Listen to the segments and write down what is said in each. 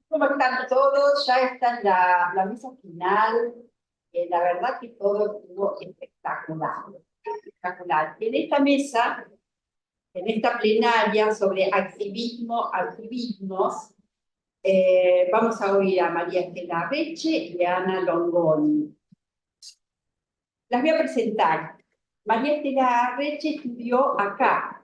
¿Cómo están todos? Ya está en la mesa final. La verdad que todo estuvo espectacular. Espectacular. En esta mesa, en esta plenaria sobre activismos, vamos a oír a María Estela Reche y a Ana Longoni. Las voy a presentar. María Estela Reche estudió acá,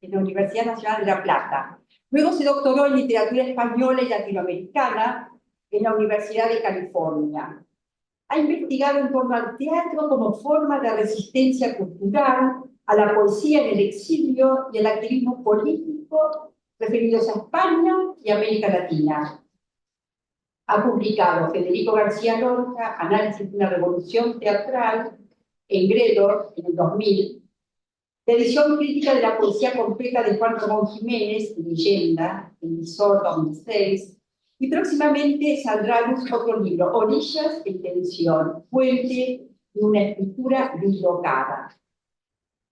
en la Universidad Nacional de La Plata. Luego se doctoró en literatura española y latinoamericana en la Universidad de California. Ha investigado en torno al teatro como forma de resistencia cultural, a la poesía en el exilio y al activismo político referidos a España y América Latina. Ha publicado Federico García Lorca, Análisis de una revolución teatral, en Gredor, en el 2000, la edición crítica de la poesía completa de Juan Ramón Jiménez, Leyenda, en Visor 2006, y próximamente saldrá a luz otro libro, Orillas en tensión, fuente de una escritura dislocada.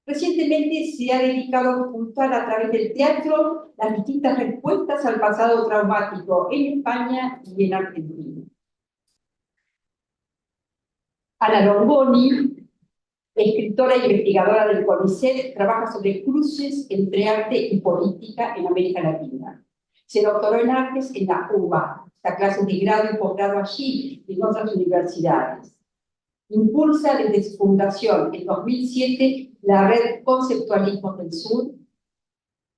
Recientemente se ha dedicado a ocultar a través del teatro las distintas respuestas al pasado traumático en España y en Argentina. Ana Longoni, escritora e investigadora del CONICET, trabaja sobre cruces entre arte y política en América Latina. Se doctoró en artes en la UBA, da clases de grado y posgrado allí y en otras universidades. Impulsa desde su fundación en 2007 la red Conceptualismos del Sur.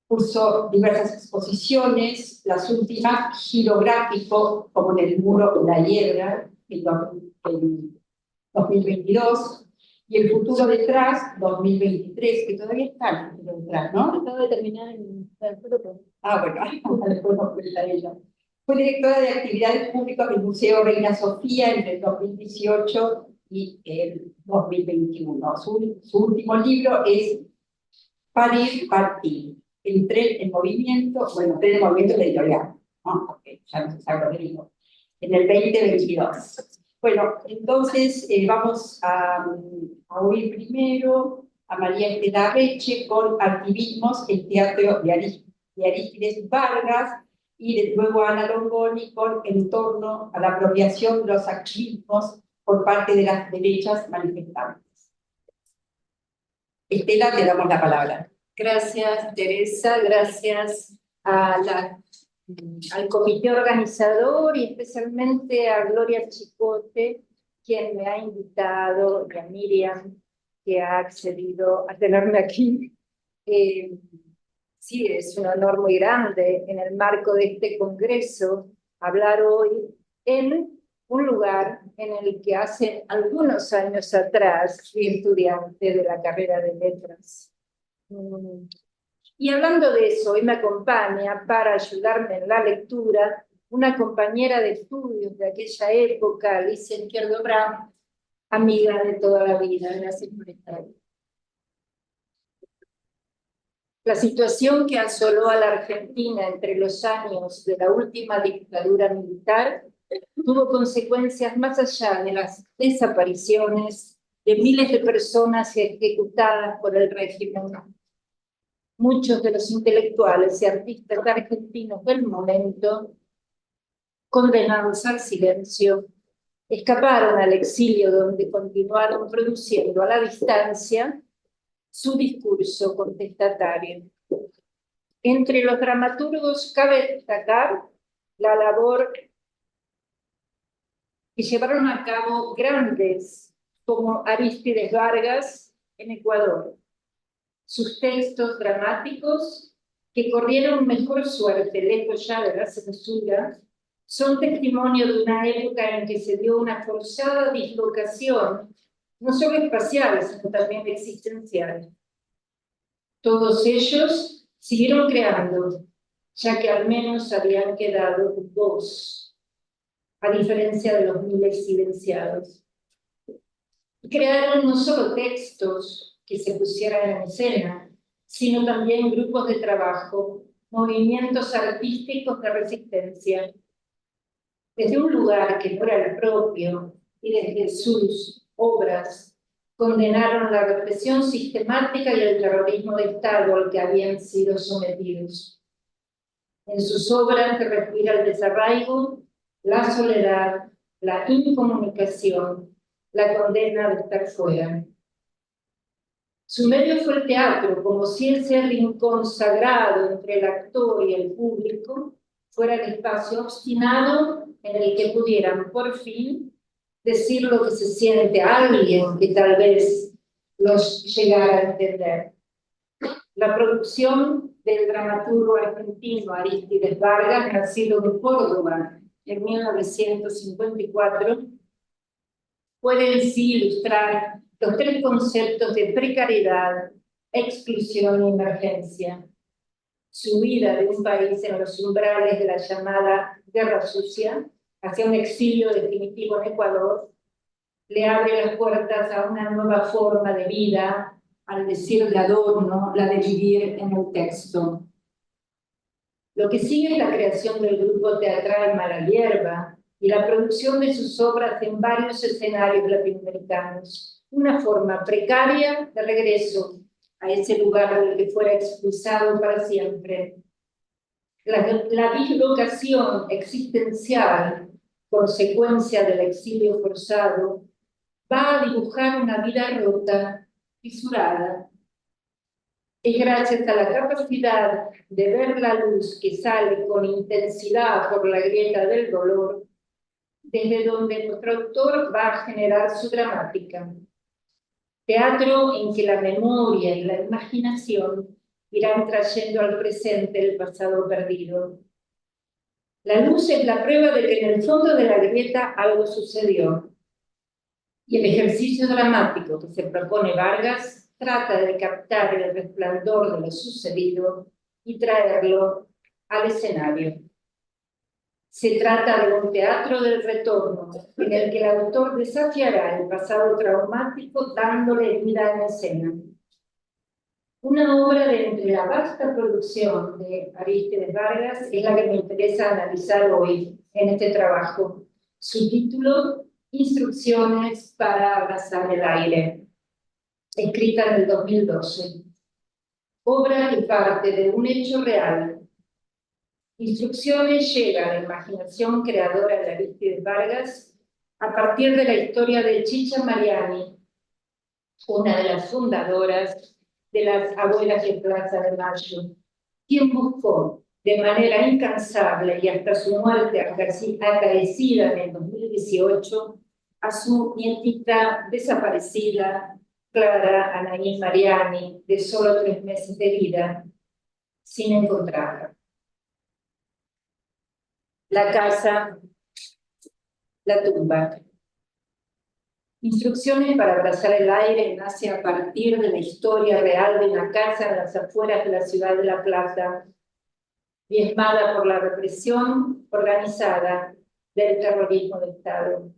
Cursó diversas exposiciones, las últimas Girográfico, como en el muro La Hiedra, en 2022, y El futuro detrás, 2023, que todavía está el futuro detrás, ¿no? Acabo de terminar en el grupo. Bueno, después nos cuenta ella. Fue directora de actividades públicas del Museo Reina Sofía entre el 2018 y el 2021. Su último libro es Parir, Partir, el tren en movimiento, bueno, tren en movimiento editorial, ¿no? Porque ya no se sabe lo que digo, en el 2022. Bueno, entonces vamos a oír primero a María Estela Reche con Activismos, el teatro de Arístides Vargas, y luego a Ana Longoni con En torno a la apropiación de los activismos por parte de las derechas manifestantes. Estela, te damos la palabra. Gracias, Teresa, gracias al comité organizador y especialmente a Gloria Chicote, quien me ha invitado, y a Miriam, que ha accedido a tenerme aquí. Sí, es un honor muy grande en el marco de este congreso hablar hoy en un lugar en el que hace algunos años atrás fui estudiante de la carrera de letras. Y hablando de eso, hoy me acompaña para ayudarme en la lectura una compañera de estudios de aquella época, Alicia Izquierdo Brown, amiga de toda la vida. Gracias por estar ahí. La situación que asoló a la Argentina entre los años de la última dictadura militar tuvo consecuencias más allá de las desapariciones de miles de personas ejecutadas por el régimen. Muchos de los intelectuales y artistas argentinos del momento, condenados al silencio, escaparon al exilio donde continuaron produciendo a la distancia su discurso contestatario. Entre los dramaturgos cabe destacar la labor que llevaron a cabo grandes como Arístides Vargas en Ecuador. Sus textos dramáticos, que corrieron mejor suerte lejos ya de la censura, son testimonio de una época en que se dio una forzada dislocación, no solo espacial, sino también existencial. Todos ellos siguieron creando, ya que al menos habían quedado dos, a diferencia de los miles silenciados. Crearon no solo textos que se pusieran en escena, sino también grupos de trabajo, movimientos artísticos de resistencia. Desde un lugar que no era el propio y desde sus obras condenaron la represión sistemática y el terrorismo de Estado al que habían sido sometidos. En sus obras se respira el desarraigo, la soledad, la incomunicación, la condena de estar fuera. Su medio fue el teatro, como si ese rincón sagrado entre el actor y el público fuera el espacio obstinado en el que pudieran por fin decir lo que se siente a alguien que tal vez los llegara a entender. La producción del dramaturgo argentino Arístides Vargas, nacido en Córdoba en 1954, puede en sí ilustrar los tres conceptos de precariedad, exclusión y emergencia. Su huida de un país en los umbrales de la llamada Guerra Sucia hacia un exilio definitivo en Ecuador le abre las puertas a una nueva forma de vida, al decir de Adorno, la de vivir en el texto. Lo que sigue es la creación del grupo teatral Mala Hierba y la producción de sus obras en varios escenarios latinoamericanos, una forma precaria de regreso a ese lugar del que fuera expulsado para siempre. La dislocación existencial, consecuencia del exilio forzado, va a dibujar una vida rota, fisurada. Es gracias a la capacidad de ver la luz que sale con intensidad por la grieta del dolor, desde donde nuestro autor va a generar su dramática. Teatro en que la memoria y la imaginación irán trayendo al presente el pasado perdido. La luz es la prueba de que en el fondo de la grieta algo sucedió. Y el ejercicio dramático que se propone Vargas trata de captar el resplandor de lo sucedido y traerlo al escenario. Se trata de un teatro del retorno, en el que el autor desafiará el pasado traumático dándole vida en escena. Una obra de entre la vasta producción de Arístides Vargas es la que me interesa analizar hoy en este trabajo. Su título: Instrucciones para abrazar el aire, escrita en el 2012. Obra que parte de un hecho real. Instrucciones llega a la imaginación creadora de Arístides Vargas a partir de la historia de Chicha Mariani, una de las fundadoras de las Abuelas de Plaza de Mayo, quien buscó de manera incansable y hasta su muerte acaecida en el 2018 a su nietita desaparecida, Clara Anaí Mariani, de solo 3 meses de vida, sin encontrarla. La casa, la tumba. Instrucciones para abrazar el aire nace a partir de la historia real de una casa en las afueras de la ciudad de La Plata, diezmada por la represión organizada del terrorismo de Estado.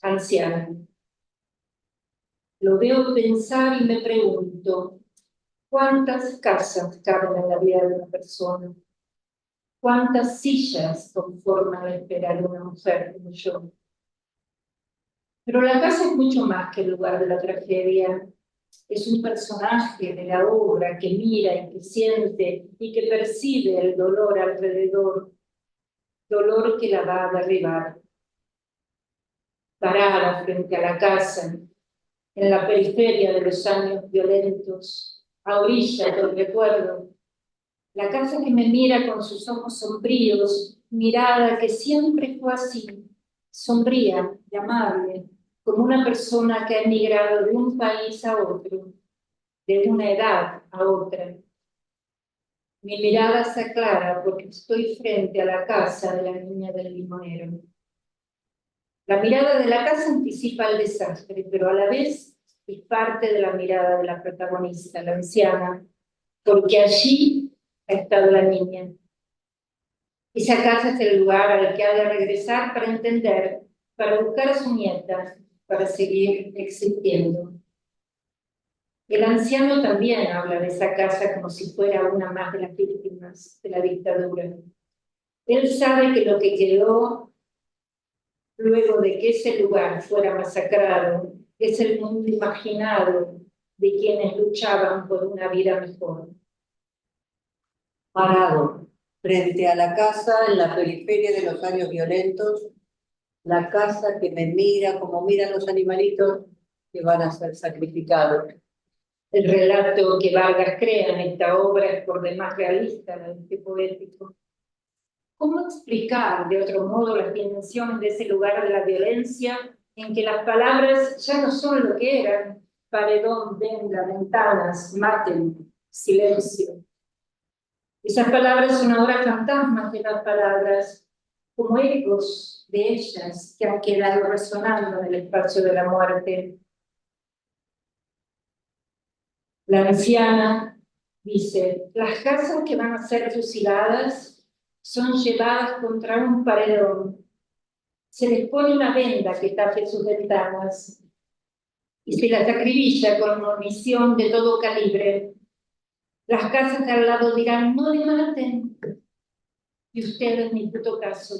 Anciana. Lo veo pensar y me pregunto, ¿cuántas casas caben en la vida de una persona? ¿Cuántas sillas conforman la espera de una mujer como yo? Pero la casa es mucho más que el lugar de la tragedia. Es un personaje de la obra que mira y que siente y que percibe el dolor alrededor, dolor que la va a derribar. Parada frente a la casa, en la periferia de los años violentos, a orillas del recuerdo, la casa que me mira con sus ojos sombríos, mirada que siempre fue así, sombría y amable, como una persona que ha emigrado de un país a otro, de una edad a otra. Mi mirada se aclara porque estoy frente a la casa de la niña del limonero. La mirada de la casa anticipa el desastre, pero a la vez es parte de la mirada de la protagonista, la anciana, porque allí ha estado la niña. Esa casa es el lugar al que ha de regresar para entender, para buscar a su nieta, para seguir existiendo. El anciano también habla de esa casa como si fuera una más de las víctimas de la dictadura. Él sabe que lo que quedó luego de que ese lugar fuera masacrado es el mundo imaginado de quienes luchaban por una vida mejor. Parado frente a la casa en la periferia de los años violentos, la casa que me mira como miran los animalitos que van a ser sacrificados. El relato que Vargas crea en esta obra es por demás realista, poético. ¿Cómo explicar de otro modo las dimensiones de ese lugar de la violencia en que las palabras ya no son lo que eran? Paredón, venda, ventanas, maten, silencio. Esas palabras son ahora fantasmas de las palabras, como ecos de ellas que han quedado resonando en el espacio de la muerte. La anciana dice, las casas que van a ser fusiladas son llevadas contra un paredón. Se les pone una venda que tape sus ventanas y se las acribilla con munición de todo calibre. Las casas de al lado dirán, no le maten. Y ustedes, ni puto caso,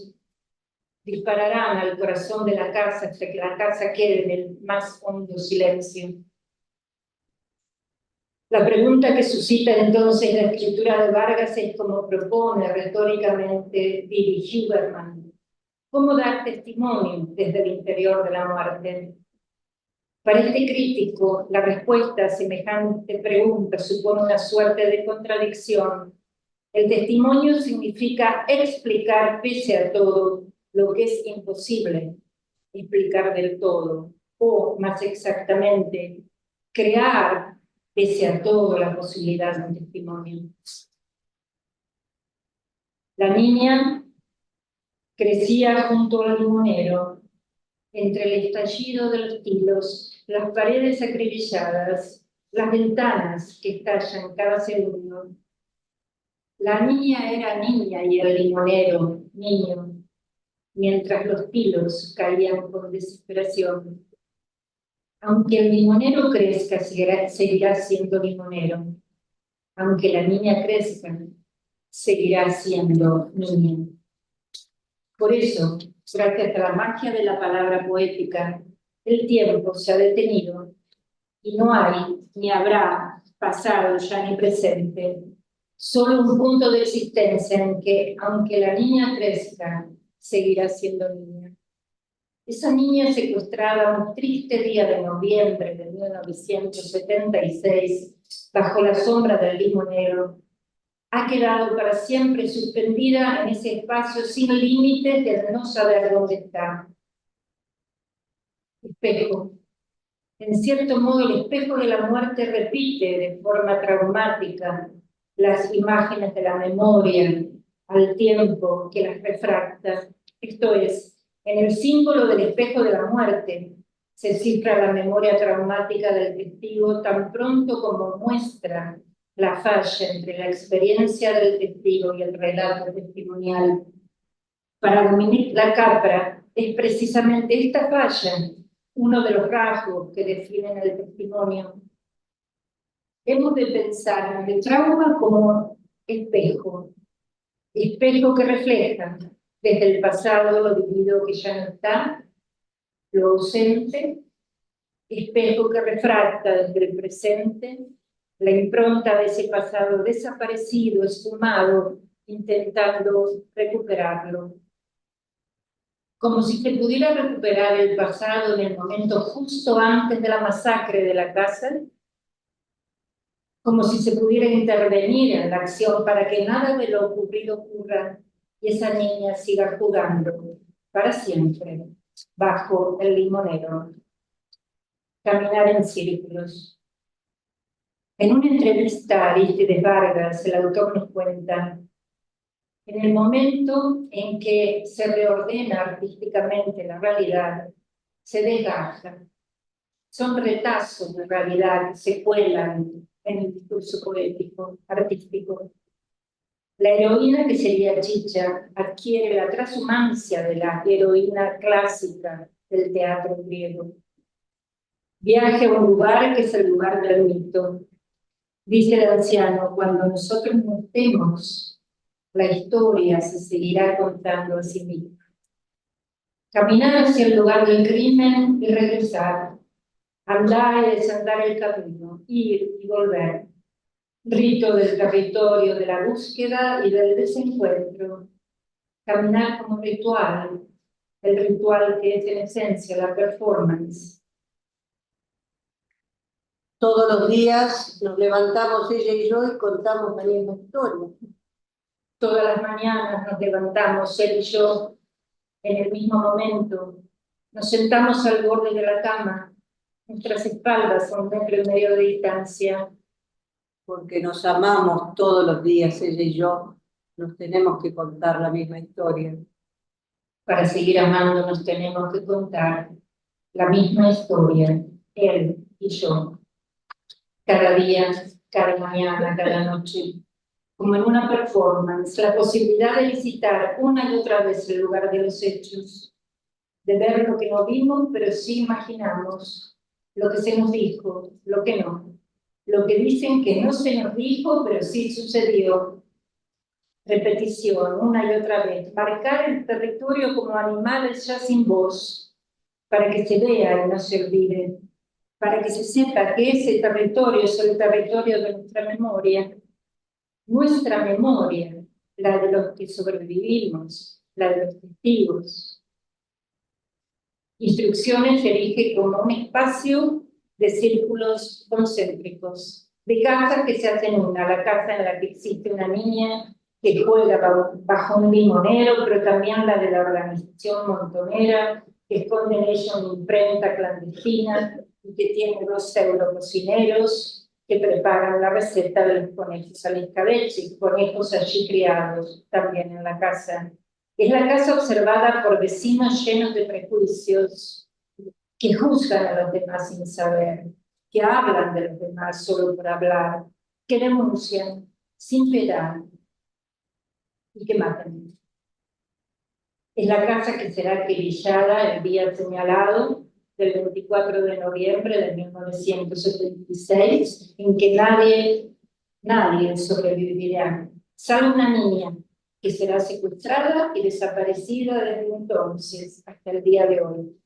dispararán al corazón de la casa hasta que la casa quede en el más hondo silencio. La pregunta que suscita entonces la escritura de Vargas es como propone retóricamente Billy Huberman. ¿Cómo dar testimonio desde el interior de la muerte? Para este crítico, la respuesta a semejante pregunta supone una suerte de contradicción. El testimonio significa explicar pese a todo lo que es imposible explicar del todo, o más exactamente, crear pese a todo la posibilidad de un testimonio. La niña crecía junto al limonero, entre el estallido de los tiros, las paredes acribilladas, las ventanas que estallan cada segundo. La niña era niña y el limonero, niño, mientras los tiros caían con desesperación. Aunque el limonero crezca, seguirá siendo limonero. Aunque la niña crezca, seguirá siendo niña. Por eso, gracias a la magia de la palabra poética, el tiempo se ha detenido y no hay ni habrá pasado ya ni presente, solo un punto de existencia en que, aunque la niña crezca, seguirá siendo niña. Esa niña secuestrada un triste día de noviembre de 1976, bajo la sombra del limonero, ha quedado para siempre suspendida en ese espacio sin límites de no saber dónde está. Espejo. En cierto modo, el espejo de la muerte repite de forma traumática las imágenes de la memoria al tiempo que las refracta. Esto es, en el símbolo del espejo de la muerte se cifra la memoria traumática del testigo tan pronto como muestra la falla entre la experiencia del testigo y el relato testimonial. Para Dominique Lacapra es precisamente esta falla uno de los rasgos que definen el testimonio. Hemos de pensar en el trauma como espejo, espejo que refleja desde el pasado lo vivido que ya no está, lo ausente, espejo que refracta desde el presente la impronta de ese pasado desaparecido, esfumado, intentando recuperarlo. Como si se pudiera recuperar el pasado en el momento justo antes de la masacre de la casa, como si se pudiera intervenir en la acción para que nada de lo ocurrido ocurra y esa niña siga jugando para siempre bajo el limonero. Caminar en círculos. En una entrevista a Arístides Vargas, el autor nos cuenta: en el momento en que se reordena artísticamente la realidad, se desgaja. Son retazos de realidad que se cuelan en el discurso poético, artístico. La heroína, que sería Chicha, adquiere la transhumancia de la heroína clásica del teatro griego. Viaje a un lugar que es el lugar del mito. Dice el anciano, cuando nosotros no estemos, la historia se seguirá contando a sí misma. Caminar hacia el lugar del crimen y regresar. Andar y desandar el camino, ir y volver. Rito del territorio, de la búsqueda y del desencuentro. Caminar como ritual, el ritual que es en esencia la performance. Todos los días nos levantamos ella y yo y contamos la misma historia. Todas las mañanas nos levantamos, él y yo, en el mismo momento. Nos sentamos al borde de la cama, nuestras espaldas a 1,5 metros de distancia. Porque nos amamos todos los días, ella y yo, nos tenemos que contar la misma historia. Para seguir amándonos tenemos que contar la misma historia, él y yo. Cada día, cada mañana, cada noche. Como en una performance, la posibilidad de visitar una y otra vez el lugar de los hechos, de ver lo que no vimos, pero sí imaginamos, lo que se nos dijo, lo que no, lo que dicen que no se nos dijo, pero sí sucedió. Repetición, una y otra vez, marcar el territorio como animales ya sin voz, para que se vea y no se olvide, para que se sepa que ese territorio es el territorio de nuestra memoria, la de los que sobrevivimos, la de los testigos. Instrucciones se erige como un espacio de círculos concéntricos, de casas que se hacen una, la casa en la que existe una niña que juega bajo un limonero, pero también la de la organización montonera, que esconde en ella una imprenta clandestina y que tiene 2 pseudococineros que preparan la receta de los conejos al escabeche, conejos allí criados también en la casa. Es la casa observada por vecinos llenos de prejuicios, que juzgan a los demás sin saber, que hablan de los demás solo por hablar, que denuncian sin piedad y que matan. Es la casa que será acribillada el día señalado del 24 de noviembre de 1976, en que nadie sobrevivirá, salvo una niña que será secuestrada y desaparecida desde entonces hasta el día de hoy.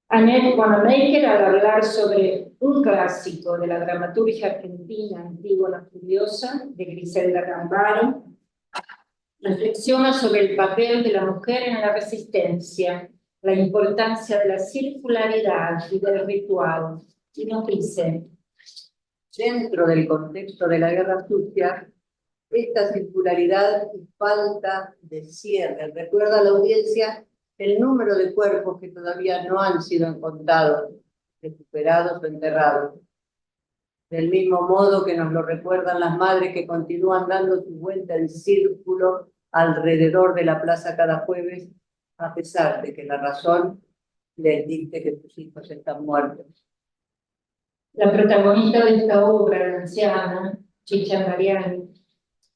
Annette Wanamaker, al hablar sobre un clásico de la dramaturgia argentina, Antígona Furiosa, de Griselda Gambaro, reflexiona sobre el papel de la mujer en la resistencia, la importancia de la circularidad y del ritual, y nos dice: dentro del contexto de la guerra sucia, esta circularidad y falta de cierre recuerda a la audiencia el número de cuerpos que todavía no han sido encontrados, recuperados o enterrados. Del mismo modo que nos lo recuerdan las madres que continúan dando su vuelta en círculo alrededor de la plaza cada jueves, a pesar de que la razón les dice que sus hijos están muertos. La protagonista de esta obra, la anciana Chicha Mariani,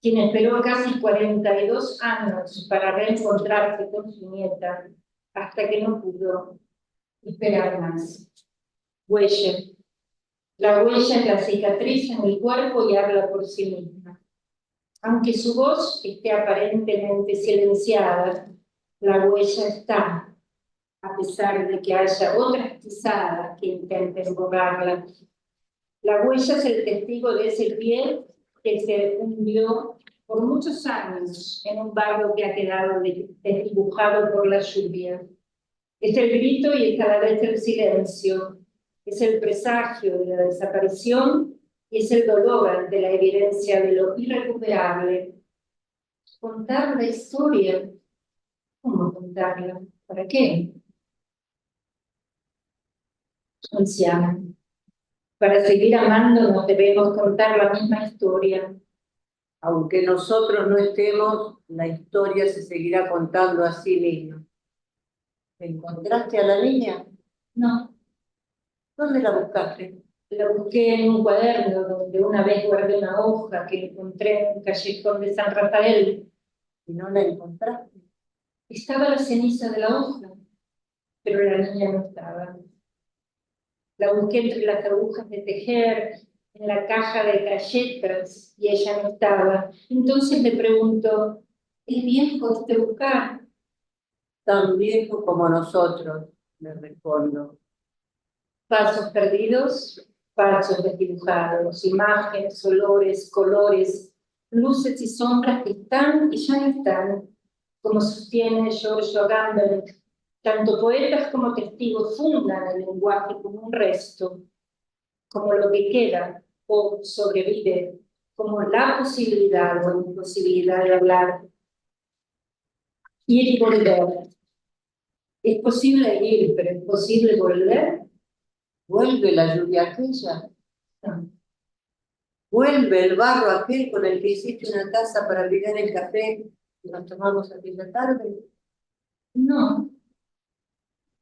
quien esperó casi 42 años para reencontrarse con su nieta, hasta que no pudo esperar más. Huella. La huella es la cicatriz en el cuerpo y habla por sí misma. Aunque su voz esté aparentemente silenciada, la huella está, a pesar de que haya otras pisadas que intenten borrarla. La huella es el testigo de ese pie que se hundió por muchos años en un barro que ha quedado desdibujado por la lluvia. Es el grito y es a la vez el silencio. Es el presagio de la desaparición y es el dolor ante la evidencia de lo irrecuperable. Contar la historia. ¿Cómo contarla? ¿Para qué? Anciana. Para seguir amándonos debemos contar la misma historia. Aunque nosotros no estemos, la historia se seguirá contando a sí misma. ¿Encontraste a la niña? No. ¿Dónde la buscaste? La busqué en un cuaderno donde una vez guardé una hoja que encontré en un callejón de San Rafael. ¿Y no la encontraste? Estaba la ceniza de la hoja, pero la niña no estaba. La busqué entre las agujas de tejer, en la caja de galletas, y ella no estaba. Entonces le pregunto: ¿es viejo este buscar? Tan viejo como nosotros, le respondo. Pasos perdidos, pasos desdibujados, imágenes, olores, colores, luces y sombras que están y ya no están, como sostiene Giorgio Agamben. Tanto poetas como testigos fundan el lenguaje como un resto, como lo que queda o sobrevive, como la posibilidad o imposibilidad de hablar. Ir y volver. ¿Es posible ir, pero es posible volver? Vuelve la lluvia aquella, No. vuelve el barro aquel con el que hiciste una taza para abrigar el café que nos tomamos aquella tarde. No.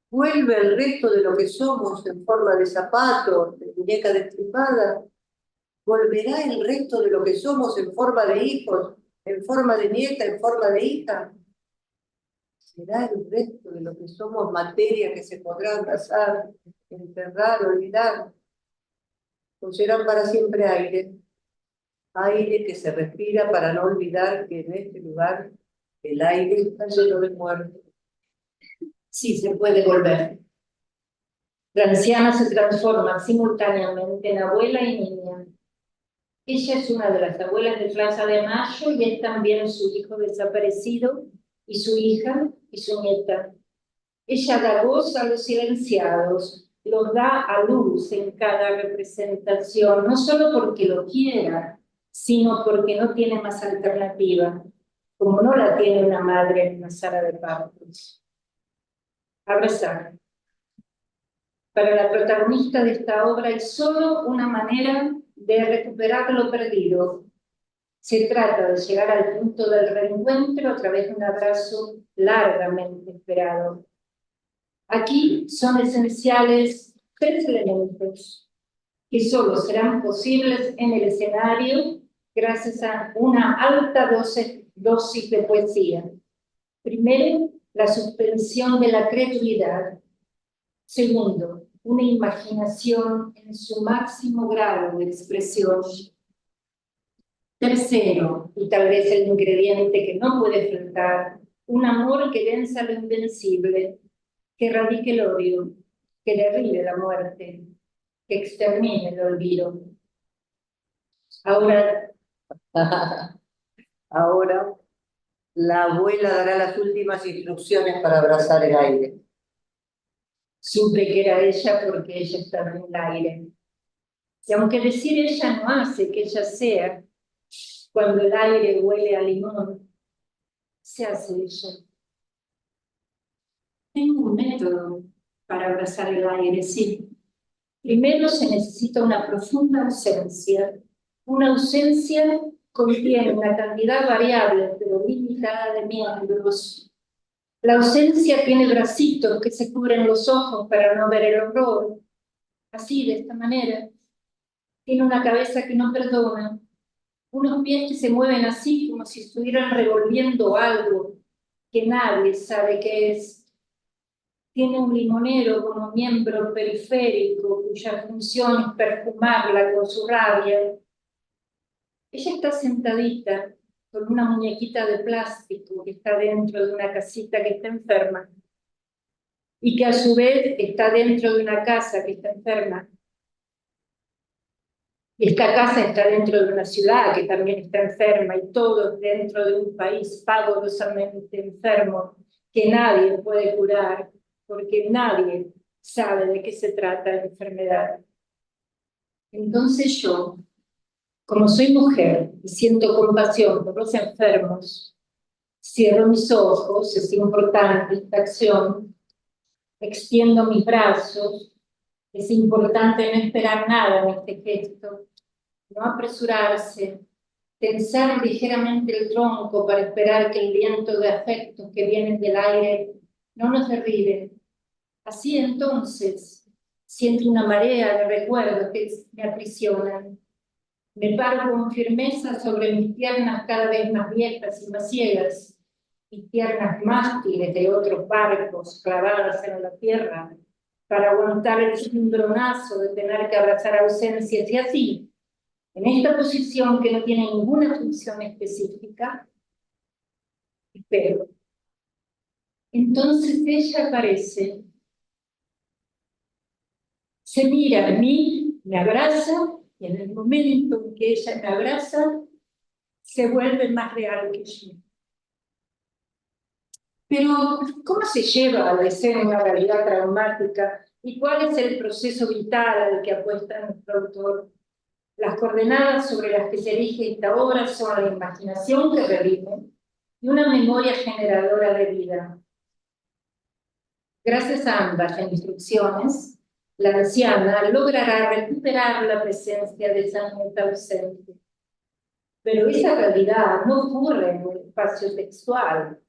Vuelve el resto de lo que somos en forma de zapatos, de muñeca destripada. Volverá el resto de lo que somos en forma de hijos, en forma de nieta, en forma de hija. Será el resto de lo que somos materia que se podrá abrazar, enterrar, olvidar. O serán para siempre aire, aire que se respira para no olvidar que en este lugar el aire está lleno de muerte. Sí se puede volver. La anciana se transforma simultáneamente en abuela y niña. Ella es una de las abuelas de Plaza de Mayo y es también su hijo desaparecido y su hija y su nieta. Ella da voz a los silenciados, los da a luz en cada representación, no solo porque lo quiera, sino porque no tiene más alternativa, como no la tiene una madre en una sala de partos. Abrazar. Para la protagonista de esta obra es solo una manera de recuperar lo perdido. Se trata de llegar al punto del reencuentro a través de un abrazo largamente esperado. Aquí son esenciales 3 elementos que solo serán posibles en el escenario gracias a una alta dosis de poesía. Primero, la suspensión de la creatividad. Segundo, una imaginación en su máximo grado de expresión. Tercero, y tal vez el ingrediente que no puede faltar, un amor que venza lo invencible, que erradique el odio, que derribe la muerte, que extermine el olvido. Ahora, Ahora, la abuela dará las últimas instrucciones para abrazar el aire. supe que era ella porque ella estaba en el aire. Y aunque decir ella no hace que ella sea, cuando el aire huele a limón, se hace ella. Tengo un método para abrazar el aire, sí. Primero se necesita una profunda ausencia. Una ausencia contiene una cantidad variable, pero limitada de miembros. La ausencia tiene bracitos que se cubren los ojos para no ver el horror. Así, de esta manera. Tiene una cabeza que no perdona. Unos pies que se mueven así como si estuvieran revolviendo algo que nadie sabe qué es. Tiene un limonero como miembro periférico cuya función es perfumarla con su rabia. Ella está sentadita con una muñequita de plástico que está dentro de una casita que está enferma y que a su vez está dentro de una casa que está enferma. Esta casa está dentro de una ciudad que también está enferma y todos dentro de un país pavorosamente enfermo que nadie puede curar porque nadie sabe de qué se trata la enfermedad. Entonces yo, como soy mujer y siento compasión por los enfermos, cierro mis ojos, es importante esta acción, extiendo mis brazos, es importante no esperar nada en este gesto, no apresurarse, tensar ligeramente el tronco para esperar que el viento de afectos que vienen del aire no nos derribe. Así entonces siento una marea de recuerdos que me aprisionan. Me paro con firmeza sobre mis piernas cada vez más viejas y más ciegas, mis piernas mástiles de otros barcos clavadas en la tierra, para aguantar el cimbronazo de tener que abrazar ausencias y así, en esta posición que no tiene ninguna función específica, espero. Entonces ella aparece. Se mira a mí, me abraza, y en el momento en que ella me abraza, se vuelve más real que yo. Pero, ¿cómo se lleva a la escena una realidad traumática? ¿Y cuál es el proceso vital al que apuesta nuestro autor? Las coordenadas sobre las que se erige esta obra son la imaginación que revive y una memoria generadora de vida. Gracias a ambas instrucciones, la anciana logrará recuperar la presencia de esa nieta ausente. Pero esa realidad no ocurre en el espacio textual,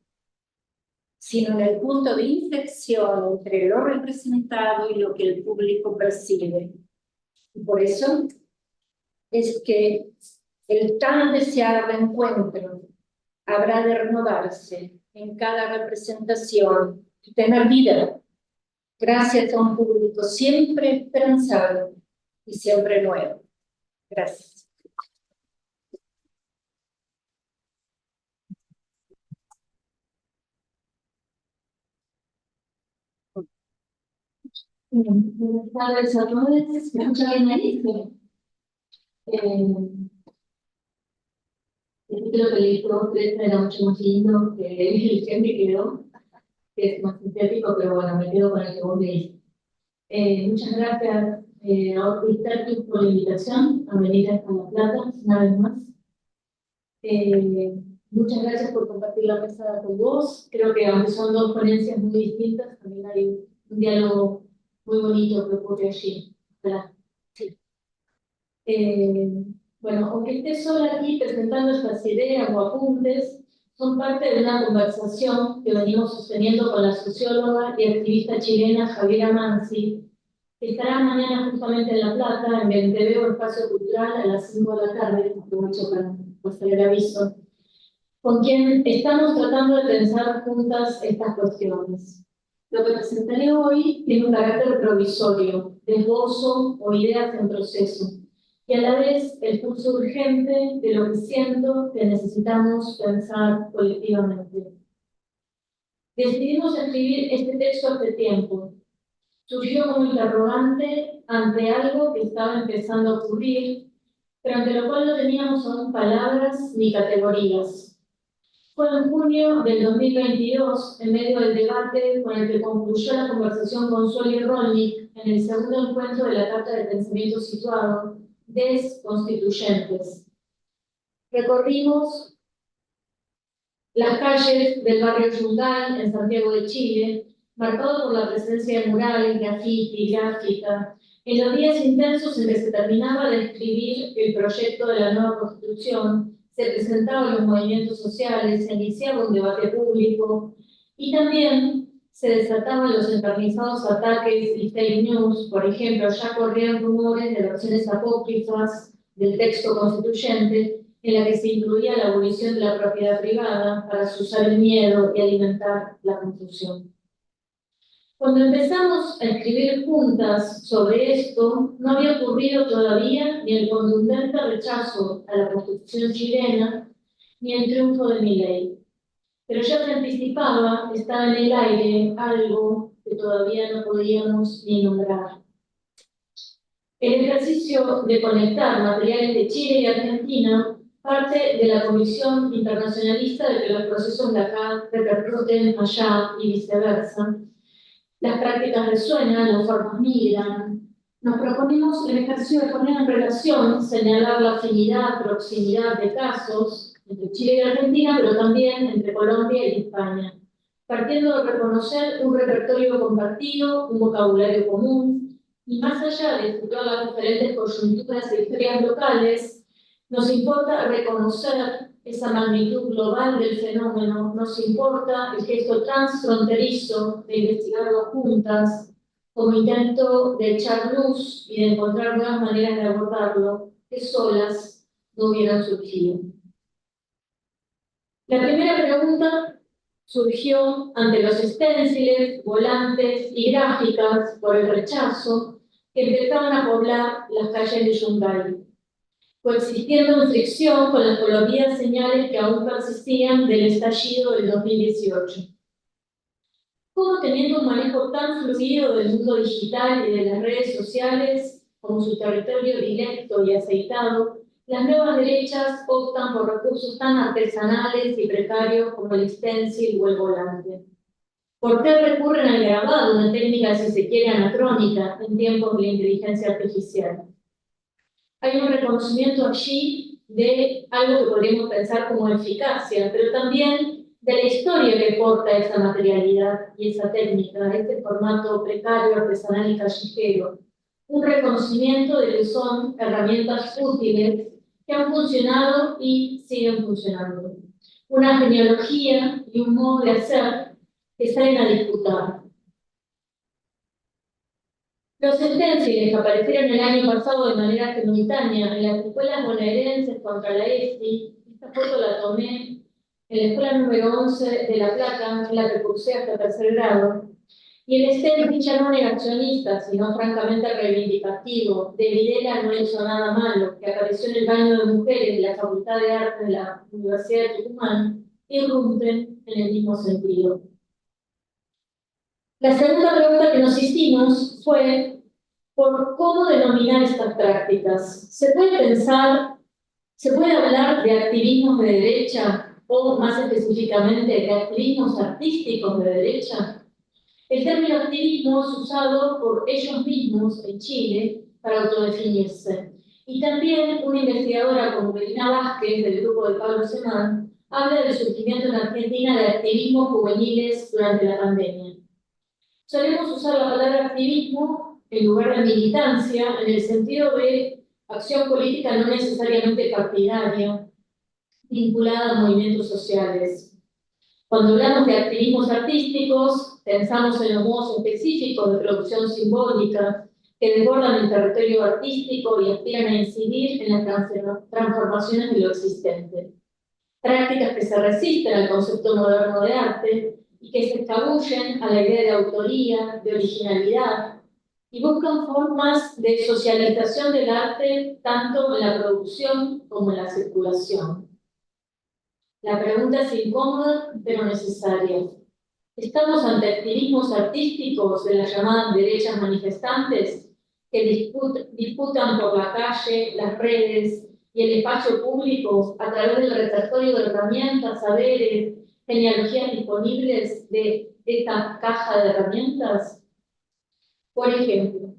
sino en el punto de inflexión entre lo representado y lo que el público percibe. Y por eso es que el tan deseado encuentro habrá de renovarse en cada representación y tener vida, gracias a un público siempre esperanzado y siempre nuevo. Gracias. Buenas tardes a todos. ¿Me escucha bien ahí? Creo que el libro 3 era mucho más lindo que el que me quedó, que es más sintético, pero bueno, me quedo con el que vos leíste. Muchas gracias a Orquística por la invitación a venir hasta La Plata, una vez más. Muchas gracias por compartir la mesa con vos. Creo que aunque son dos ponencias muy distintas, también hay un diálogo muy bonito que ocurre allí. Sí. Bueno, aunque esté sola aquí presentando estas ideas o apuntes, son parte de una conversación que venimos sosteniendo con la socióloga y activista chilena Javiera Mansi, que estará mañana justamente en La Plata, en el TV o Espacio Cultural a las 5 de la tarde, aprovecho para pasar el aviso, con quien estamos tratando de pensar juntas estas cuestiones. Lo que presentaré hoy tiene un carácter provisorio, de esbozo o ideas en proceso, y a la vez el pulso urgente de lo que siento que necesitamos pensar colectivamente. Decidimos escribir este texto hace tiempo. Surgió como interrogante ante algo que estaba empezando a ocurrir, pero ante lo cual no teníamos aún palabras ni categorías. Fue en junio del 2022, en medio del debate con el que concluyó la conversación con Sueli Rolnik en el segundo encuentro de la Carta de Pensamiento Situado, Desconstituyentes. Recorrimos las calles del barrio Yungay, en Santiago de Chile, marcado por la presencia de murales, graffiti, gráfica, en los días intensos en que se terminaba de escribir el proyecto de la nueva Constitución, se presentaban los movimientos sociales, se iniciaba un debate público y también se desataban los encarnizados ataques y fake news. Por ejemplo, ya corrían rumores de versiones apócrifas del texto constituyente en la que se incluía la abolición de la propiedad privada para susar el miedo y alimentar la confusión. Cuando empezamos a escribir juntas sobre esto, no había ocurrido todavía ni el contundente rechazo a la Constitución chilena, ni el triunfo de Milei. Pero ya se anticipaba, estaba en el aire, algo que todavía no podíamos ni nombrar. El ejercicio de conectar materiales de Chile y Argentina parte de la Comisión Internacionalista de que los procesos de acá repercuten allá y viceversa. Las prácticas resuenan, las formas migran. Nos proponemos el ejercicio de poner en relación, señalar la afinidad, proximidad de casos entre Chile y Argentina, pero también entre Colombia y España, partiendo de reconocer un repertorio compartido, un vocabulario común, y más allá de estudiar las diferentes coyunturas e historias locales, nos importa reconocer esa magnitud global del fenómeno, nos importa el gesto transfronterizo de investigarlo juntas, como intento de echar luz y de encontrar nuevas maneras de abordarlo, que solas no hubieran surgido. La primera pregunta surgió ante los esténciles, volantes y gráficas por el rechazo que empezaban a poblar las calles de Yungay, coexistiendo en fricción con las coloridas señales que aún persistían del estallido del 2018. cómo teniendo un manejo tan fluido del mundo digital y de las redes sociales como su territorio directo y aceitado, las nuevas derechas optan por recursos tan artesanales y precarios como el stencil o el volante. ¿Por qué recurren al grabado, una técnica, si se quiere, anacrónica en tiempos de la inteligencia artificial? Hay un reconocimiento allí de algo que podríamos pensar como eficacia, pero también de la historia que porta esa materialidad y esa técnica, este formato precario, artesanal y callejero. Un reconocimiento de que son herramientas útiles que han funcionado y siguen funcionando. Una genealogía y un modo de hacer que salen a disputar. Los stenciles que aparecieron el año pasado de manera simultánea en las escuelas bonaerenses contra la ESI, esta foto la tomé en la escuela número 11 de La Plata, en la que cursé hasta tercer grado, y el stencil ya no negacionista, sino francamente reivindicativo, de Videla no hizo nada malo, que apareció en el baño de mujeres de la Facultad de Arte de la Universidad de Tucumán, irrumpen en el mismo sentido. La segunda pregunta que nos hicimos fue por cómo denominar estas prácticas. ¿Se puede hablar de activismos de derecha o más específicamente de activismos artísticos de derecha? El término activismo es usado por ellos mismos en Chile para autodefinirse. Y también una investigadora como Melina Vázquez, del grupo de Pablo Semán, habla del surgimiento en Argentina de activismos juveniles durante la pandemia. Solemos usar la palabra activismo en lugar de militancia, en el sentido de acción política no necesariamente partidaria, vinculada a movimientos sociales. Cuando hablamos de activismos artísticos, pensamos en los modos específicos de producción simbólica que desbordan el territorio artístico y aspiran a incidir en las transformaciones de lo existente. Prácticas que se resisten al concepto moderno de arte y que se escabullen a la idea de autoría, de originalidad, y buscan formas de socialización del arte tanto en la producción como en la circulación. La pregunta es incómoda, pero necesaria. ¿Estamos ante activismos artísticos de las llamadas derechas manifestantes que disputan por la calle, las redes y el espacio público a través del repertorio de herramientas, saberes, genealogías disponibles de esta caja de herramientas? Por ejemplo,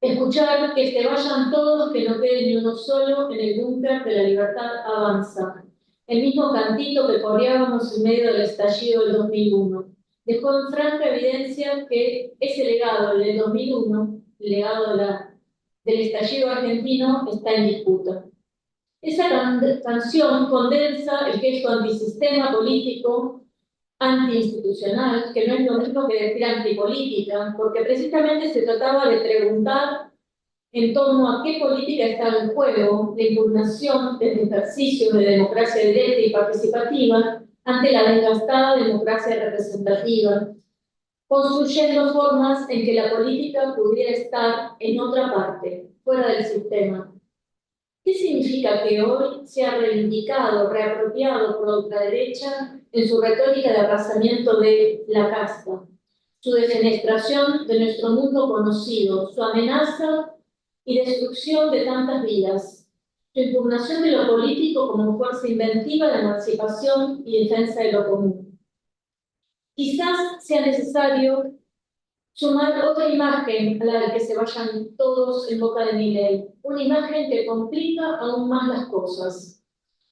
escuchar que se vayan todos, que no quede ni uno solo en el búnker de la libertad avanza. El mismo cantito que coreábamos en medio del estallido del 2001. Dejó en franca evidencia que ese legado, el del 2001, el legado del estallido argentino, está en disputa. Esa canción condensa el gesto antisistema político, antiinstitucional, que no es lo mismo que decir antipolítica, porque precisamente se trataba de preguntar en torno a qué política estaba en juego la impugnación del ejercicio de democracia directa y participativa ante la desgastada democracia representativa, construyendo formas en que la política pudiera estar en otra parte, fuera del sistema. ¿Qué significa que hoy se ha reivindicado, reapropiado por la ultraderecha en su retórica de arrasamiento de la casta, su defenestración de nuestro mundo conocido, su amenaza y destrucción de tantas vidas, su impugnación de lo político como fuerza inventiva de emancipación y defensa de lo común? Quizás sea necesario sumar otra imagen a la de que se vayan todos en boca de Milei, una imagen que complica aún más las cosas.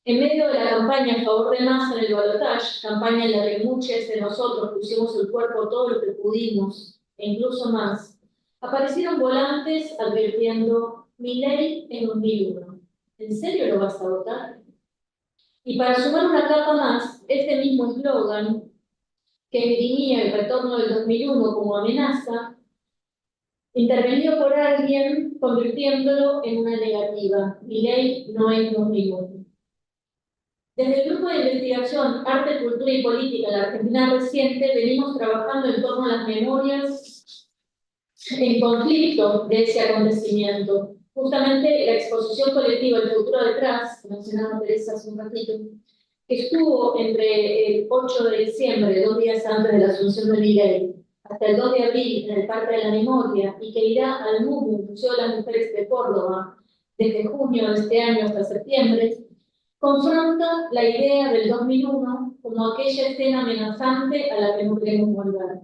En medio de la campaña a favor de Massa en el balotaje, campaña en la que muchos de nosotros pusimos el cuerpo todo lo que pudimos, e incluso más, aparecieron volantes advirtiendo: Milei en 2001. ¿En serio lo vas a votar? Y para sumar una capa más, este mismo eslogan, que dirimía el retorno del 2001 como amenaza, intervenido por alguien convirtiéndolo en una negativa. Milei no es 2001. Desde el grupo de investigación Arte, Cultura y Política en la Argentina Reciente venimos trabajando en torno a las memorias en conflicto de ese acontecimiento. Justamente la exposición colectiva El futuro detrás, que mencionaba Teresa hace un ratito, estuvo entre el 8 de diciembre, 2 días antes de la asunción de Milei, hasta el 2 de abril en el Parque de la Memoria, y que irá al MUMU, Museo de las Mujeres de Córdoba, desde junio de este año hasta septiembre, confronta la idea del 2001 como aquella escena amenazante a la que no queremos volver.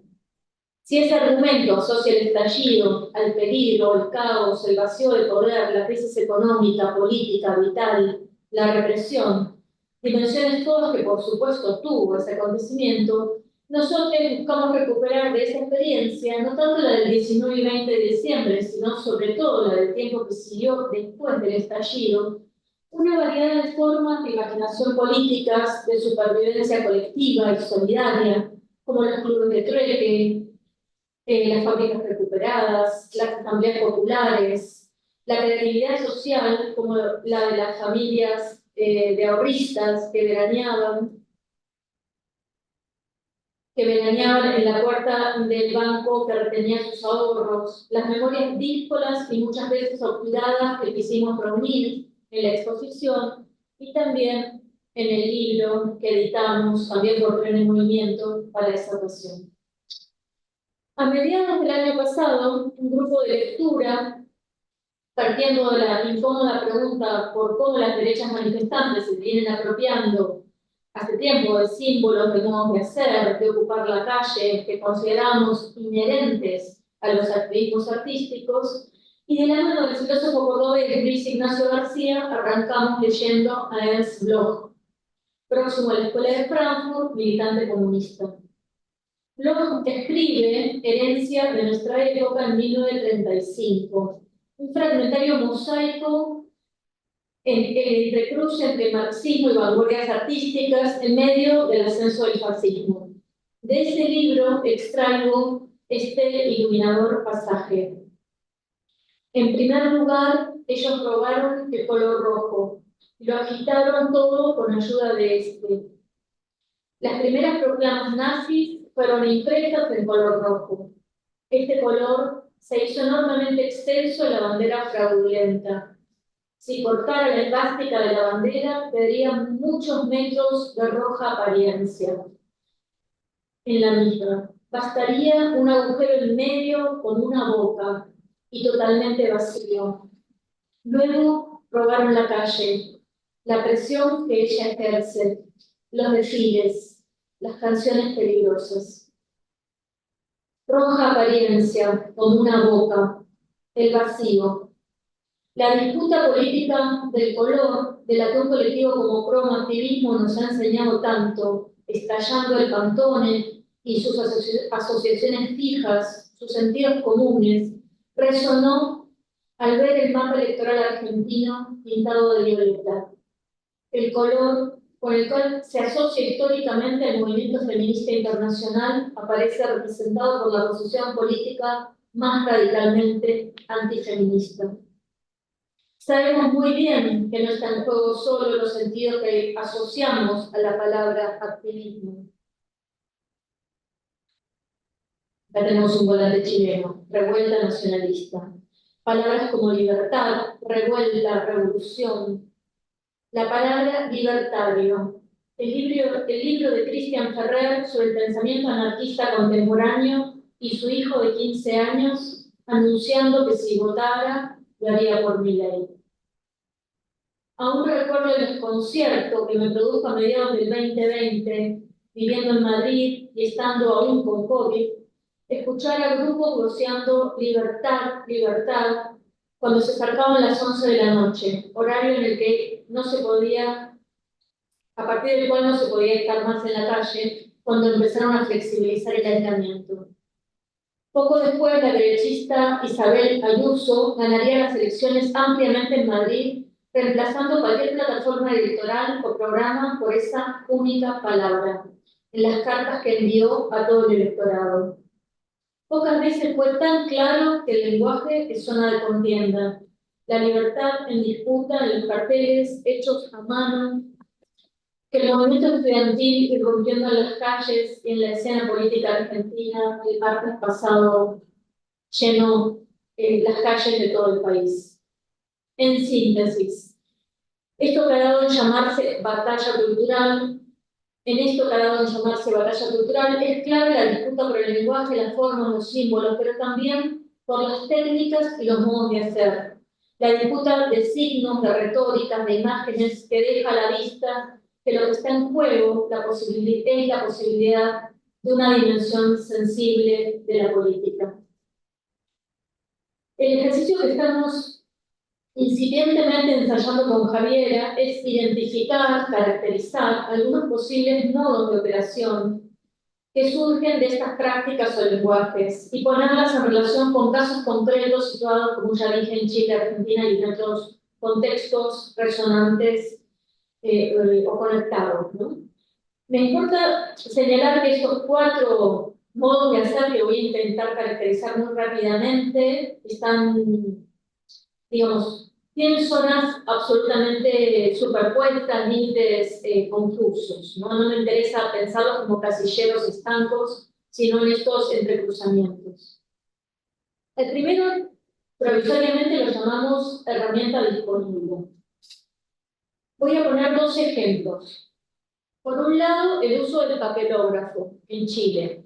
Si ese argumento asocia el estallido al peligro, el caos, el vacío de poder, la crisis económica, política, vital, la represión, dimensiones todas que por supuesto tuvo ese acontecimiento, nosotros buscamos recuperar de esa experiencia no tanto la del 19 y 20 de diciembre, sino sobre todo la del tiempo que siguió después del estallido, una variedad de formas de imaginación políticas, de supervivencia colectiva y solidaria, como los clubes de trueque, las fábricas recuperadas, las asambleas populares, la creatividad social, como la de las familias de ahorristas que veraneaban en la puerta del banco que retenía sus ahorros, las memorias díscolas y muchas veces olvidadas que quisimos reunir en la exposición y también en el libro que editamos, también por Tren en Movimiento, para esa ocasión. A mediados del año pasado, un grupo de lectura, partiendo de la incómoda pregunta por cómo las derechas manifestantes se vienen apropiando hace tiempo de símbolos de modos de hacer, de ocupar la calle, que consideramos inherentes a los activismos artísticos, y de la mano del filósofo cordobés Luis Ignacio García arrancamos leyendo a Ernst Bloch, próximo a la Escuela de Frankfurt, militante comunista. Bloch escribe Herencia de nuestra época en 1935, un fragmentario mosaico entrecruce entre marxismo y vanguardias artísticas en medio del ascenso del fascismo. De ese libro extraigo este iluminador pasaje. En primer lugar, ellos robaron el color rojo y lo agitaron todo con ayuda de este. Las primeras proclamas nazis fueron impresas en color rojo. Este color se hizo enormemente extenso en la bandera fraudulenta. Si cortara la esvástica de la bandera, tendría muchos metros de roja apariencia en la misma. Bastaría un agujero en medio con una boca y totalmente vacío. Luego robaron la calle, la presión que ella ejerce, los desfiles, las canciones peligrosas. Roja apariencia con una boca, el vacío. La disputa política del color, de la que un colectivo como Promoactivismo nos ha enseñado tanto, estallando el Pantone y sus asociaciones fijas, sus sentidos comunes, resonó al ver el mapa electoral argentino pintado de violeta. El color con el cual se asocia históricamente al movimiento feminista internacional aparece representado por la posición política más radicalmente antifeminista. Sabemos muy bien que no está en juego solo los sentidos que asociamos a la palabra activismo. Acá tenemos un volante chileno, revuelta nacionalista. Palabras como libertad, revuelta, revolución. La palabra libertario. El libro de Christian Ferrer sobre el pensamiento anarquista contemporáneo y su hijo de 15 años anunciando que si votara lo haría por Milei. Aún recuerdo el desconcierto que me produjo a mediados del 2020, viviendo en Madrid y estando aún con COVID, escuchar a grupos voceando libertad, libertad, cuando se acercaban las 11 de la noche, horario en el que no se podía, a partir del cual no se podía estar más en la calle, cuando empezaron a flexibilizar el aislamiento. Poco después, la derechista Isabel Ayuso ganaría las elecciones ampliamente en Madrid, reemplazando cualquier plataforma electoral o programa por esa única palabra, en las cartas que envió a todo el electorado. Pocas veces fue tan claro que el lenguaje es zona de contienda, la libertad en disputa en los carteles hechos a mano, que el movimiento estudiantil irrumpiendo en las calles y en la escena política argentina el martes pasado llenó las calles de todo el país. En síntesis, Esto que ha dado en llamarse batalla cultural, en esto que ha dado en llamarse batalla cultural, es clave la disputa por el lenguaje, las formas, los símbolos, pero también por las técnicas y los modos de hacer. La disputa de signos, de retóricas, de imágenes que deja a la vista que lo que está en juego es la posibilidad de una dimensión sensible de la política. El ejercicio que estamos incipientemente ensayando con Javiera es identificar, caracterizar algunos posibles modos de operación que surgen de estas prácticas o lenguajes y ponerlas en relación con casos concretos situados, como ya dije, en Chile, Argentina y en otros contextos resonantes o conectados, ¿no? Me importa señalar que estos 4 modos de hacer que voy a intentar caracterizar muy rápidamente están, digamos, tienen zonas absolutamente superpuestas, límites confusos, ¿no? No me interesa pensarlos como casilleros estancos, sino en estos entrecruzamientos. El primero, provisoriamente, lo llamamos herramienta disponible. Voy a poner 2 ejemplos. Por un lado, el uso del papelógrafo en Chile.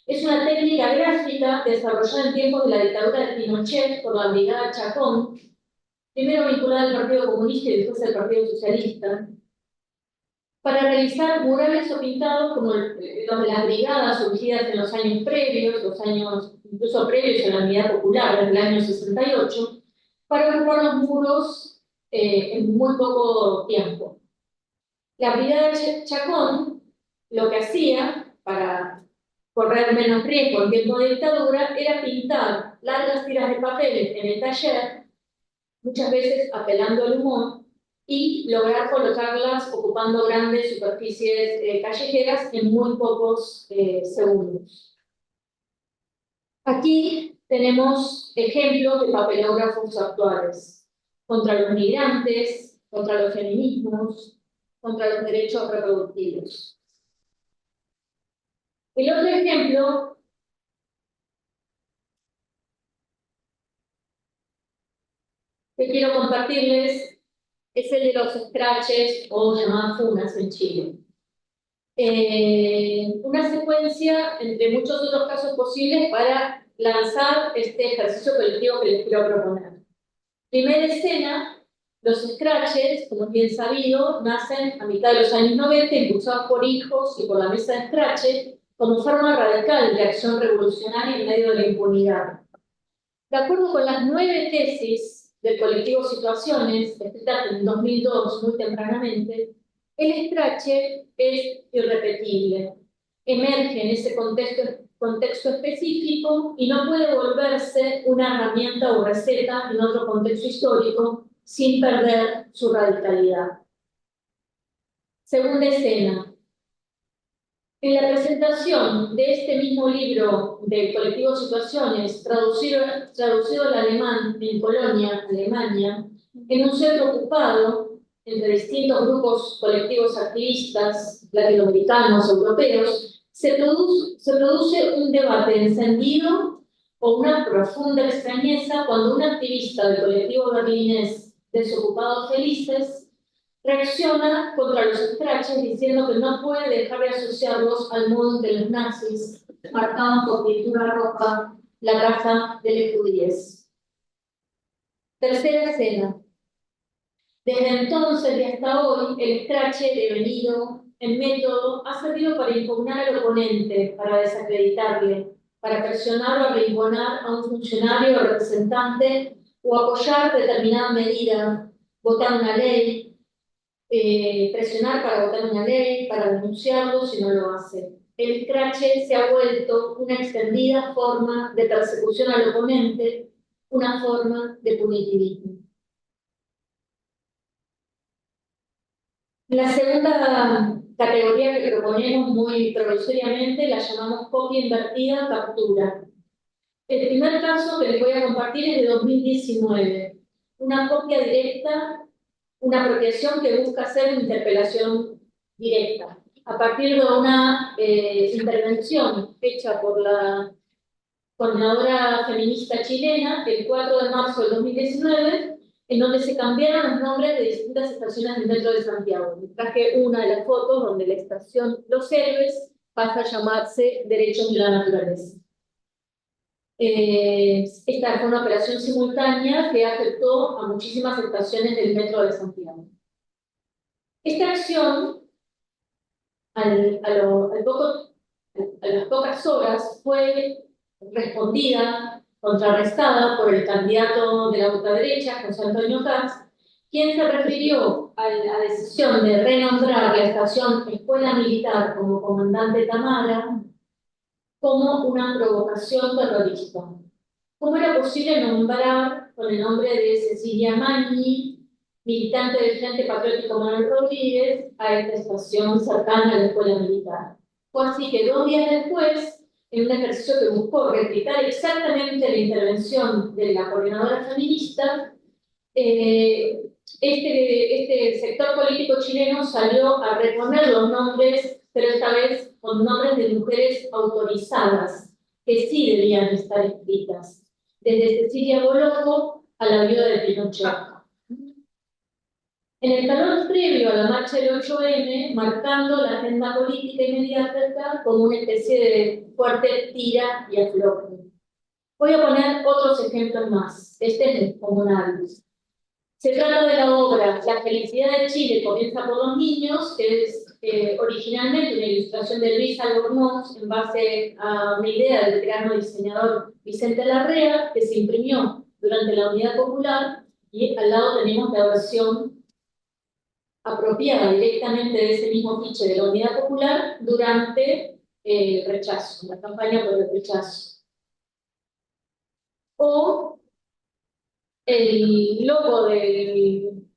Es una técnica gráfica desarrollada en tiempos de la dictadura de Pinochet por la Brigada Chacón, primero vinculada al Partido Comunista y después al Partido Socialista, para realizar murales o pintados como los de las brigadas surgidas en los años previos, los años incluso previos a la Unidad Popular, desde el año 68, para ocupar los muros en muy poco tiempo. La Brigada Chacón lo que hacía para correr menos riesgo en tiempo de dictadura era pintar largas tiras de papeles en el taller, muchas veces apelando al humor, y lograr colocarlas ocupando grandes superficies callejeras en muy pocos segundos. Aquí tenemos ejemplos de papelógrafos actuales contra los migrantes, contra los feminismos, contra los derechos reproductivos. El otro ejemplo que quiero compartirles es el de los scratches o llamadas funas en Chile. Una secuencia entre muchos otros casos posibles para lanzar este ejercicio colectivo que les quiero proponer. Primera escena, los scratches, como es bien sabido, nacen a mitad de los años 90, impulsados por hijos y por la mesa de scratches, como forma radical de acción revolucionaria en medio de la impunidad. De acuerdo con las 9 tesis del colectivo Situaciones, escritas en 2002, muy tempranamente, el scratch es irrepetible, emerge en ese contexto específico y no puede volverse una herramienta o receta en otro contexto histórico sin perder su radicalidad. Segunda escena. En la presentación de este mismo libro del colectivo Situaciones, traducido al alemán en Colonia, Alemania, en un centro ocupado entre distintos grupos colectivos activistas latinoamericanos, europeos, se produce un debate encendido o una profunda extrañeza cuando un activista del colectivo berlinés Desocupados Felices reacciona contra los scratches diciendo que no puede dejar de asociarlos al modo en que los nazis marcaban con pintura roja la casa de los judíos. Tercera escena. Desde entonces y hasta hoy, el scratch devenido en método ha servido para impugnar al oponente, para desacreditarle, para presionar o arrinconar a un funcionario o representante o apoyar determinada medida, votar una ley, presionar para votar una ley, para denunciarlo si no lo hace. El scratch se ha vuelto una extendida forma de persecución al oponente, una forma de punitivismo. La segunda categoría que proponemos muy provisoriamente la llamamos copia invertida, captura. El primer caso que les voy a compartir es de 2019. Una copia directa, una apropiación que busca hacer interpelación directa. A partir de una intervención hecha por la coordinadora feminista chilena, el 4 de marzo del 2019, en donde se cambiaron los nombres de distintas estaciones del metro de Santiago. Traje una de las fotos donde la estación Los Héroes pasa a llamarse Derechos de la Naturaleza. Esta fue una operación simultánea que afectó a muchísimas estaciones del metro de Santiago. Esta acción, a las pocas horas, fue respondida, contrarrestada por el candidato de la ultraderecha, José Antonio Caz, quien se refirió a la decisión de renombrar la estación Escuela Militar como Comandante Tamara como una provocación terrorista. ¿Cómo era posible nombrar con el nombre de Cecilia Magni, militante del Frente Patriótico Manuel Rodríguez, a esta estación cercana a la Escuela Militar? Fue así que 2 días después, en un ejercicio que buscó replicar exactamente la intervención de la coordinadora feminista, este sector político chileno salió a reponer los nombres, pero esta vez con nombres de mujeres autorizadas, que sí debían estar escritas, desde Cecilia Boloco a la viuda de Pinochet. En el calor previo a la marcha del 8M, marcando la agenda política inmediata como una especie de fuerte tira y afloje. Voy a poner otros ejemplos más. Este es comunal. Se trata de la obra La felicidad de Chile comienza por los niños, que es originalmente una ilustración de Luis Albornoz en base a una idea del veterano diseñador Vicente Larrea, que se imprimió durante la Unidad Popular, y al lado tenemos la versión apropiada directamente de ese mismo fiche de la Unidad Popular durante el rechazo, la campaña por el rechazo. O el logo del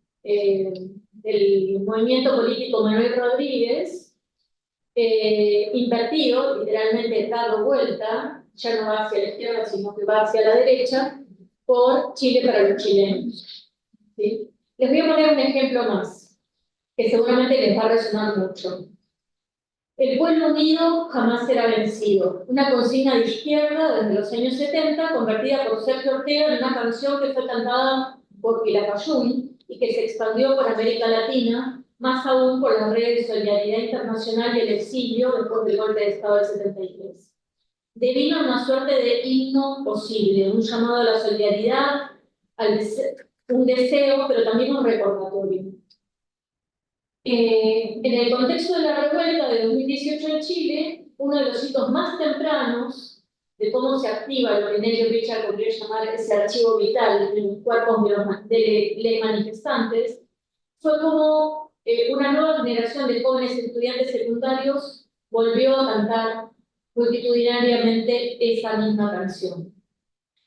movimiento político Manuel Rodríguez, invertido, literalmente dado vuelta, ya no va hacia la izquierda, sino que va hacia la derecha, por Chile para los chilenos. ¿Sí? Les voy a poner un ejemplo más, que seguramente les va a resonar mucho. El pueblo unido jamás será vencido. Una consigna de izquierda desde los años 70, convertida por Sergio Ortega en una canción que fue cantada por Quilapayún y que se expandió por América Latina, más aún por las redes de solidaridad internacional y el exilio después del golpe de Estado del 73. Devino una suerte de himno posible, un llamado a la solidaridad, un deseo, pero también un recordatorio. En el contexto de la revuelta de 2018 en Chile, uno de los hitos más tempranos de cómo se activa lo que Nelly Richard podría llamar ese archivo vital en los cuerpos de manifestantes, fue como una nueva generación de jóvenes estudiantes secundarios volvió a cantar multitudinariamente esa misma canción.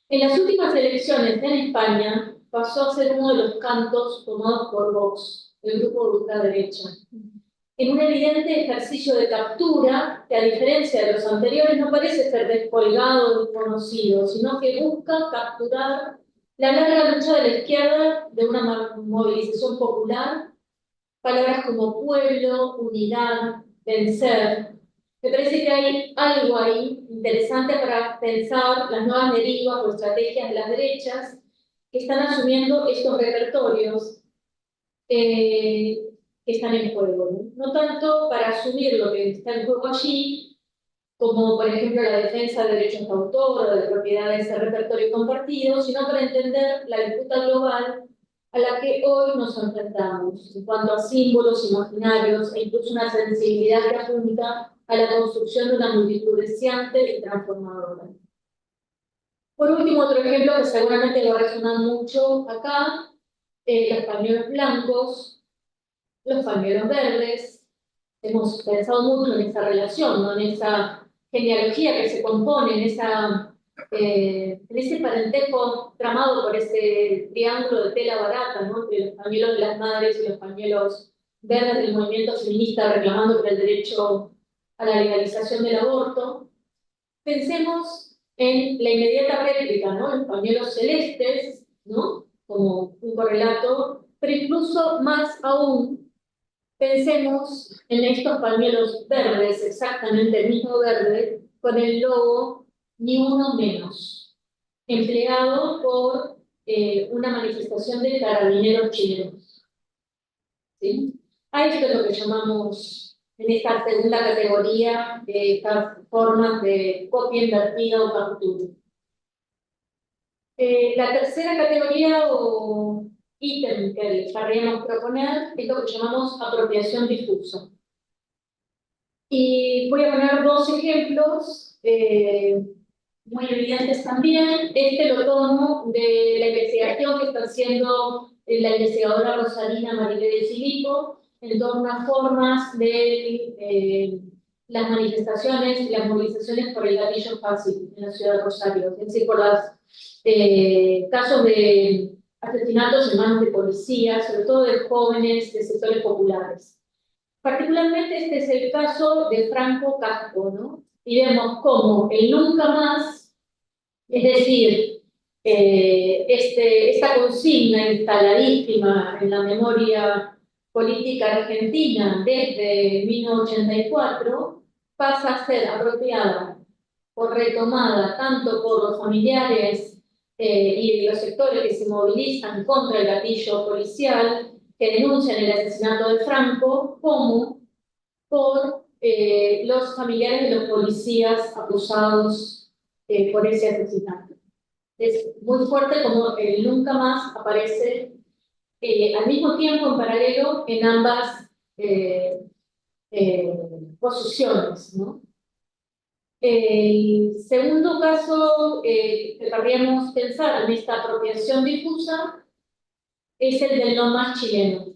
En las últimas elecciones en España pasó a ser uno de los cantos tomados por Vox, el grupo de ultraderecha, en un evidente ejercicio de captura que, a diferencia de los anteriores, no parece ser descolgado o desconocido, sino que busca capturar la larga lucha de la izquierda de una movilización popular, palabras como pueblo, unidad, vencer. Me parece que hay algo ahí interesante para pensar las nuevas derivas o estrategias de las derechas que están asumiendo estos repertorios que están en juego. No tanto para asumir lo que está en juego allí, como por ejemplo la defensa de derechos de autor o de propiedad de ese repertorio compartido, sino para entender la disputa global a la que hoy nos enfrentamos, en cuanto a símbolos imaginarios e incluso una sensibilidad que apunta a la construcción de una multitud deseante y transformadora. Por último, otro ejemplo que seguramente va a resonar mucho acá, los pañuelos blancos, los pañuelos verdes. Hemos pensado mucho en esa relación, ¿no? En esa genealogía que se compone, en ese parentesco tramado por ese triángulo de tela barata, ¿no? Entre los pañuelos de las madres y los pañuelos verdes del movimiento feminista reclamando por el derecho a la legalización del aborto. Pensemos en la inmediata réplica, ¿no? Los pañuelos celestes, ¿no? Como un correlato, pero incluso más aún, pensemos en estos pañuelos verdes, exactamente el mismo verde, con el logo Ni Uno Menos, empleado por una manifestación de carabineros chilenos. ¿Sí? A esto es lo que llamamos, en esta segunda categoría, estas formas de copia invertida o captura. La tercera categoría o ítem que les querríamos proponer es lo que llamamos apropiación difusa. Y voy a poner dos ejemplos muy evidentes también. Este lo tomo de la investigación que está haciendo la investigadora Rosalina Marilé de Filipo en torno a formas de las manifestaciones y las movilizaciones por el gatillo fácil en la ciudad de Rosario, es decir, por los casos de asesinatos en manos de policías, sobre todo de jóvenes de sectores populares. Particularmente este es el caso de Franco Casco, ¿no? Y vemos cómo el nunca más, es decir, esta consigna instaladísima en la memoria política argentina desde 1984, pasa a ser apropiada o retomada tanto por los familiares y los sectores que se movilizan contra el gatillo policial, que denuncian el asesinato de Franco, como por los familiares de los policías acusados por ese asesinato. Es muy fuerte como el nunca más aparece al mismo tiempo, en paralelo, en ambas posiciones, ¿no? El segundo caso que querríamos pensar en esta apropiación difusa es el del no más chileno,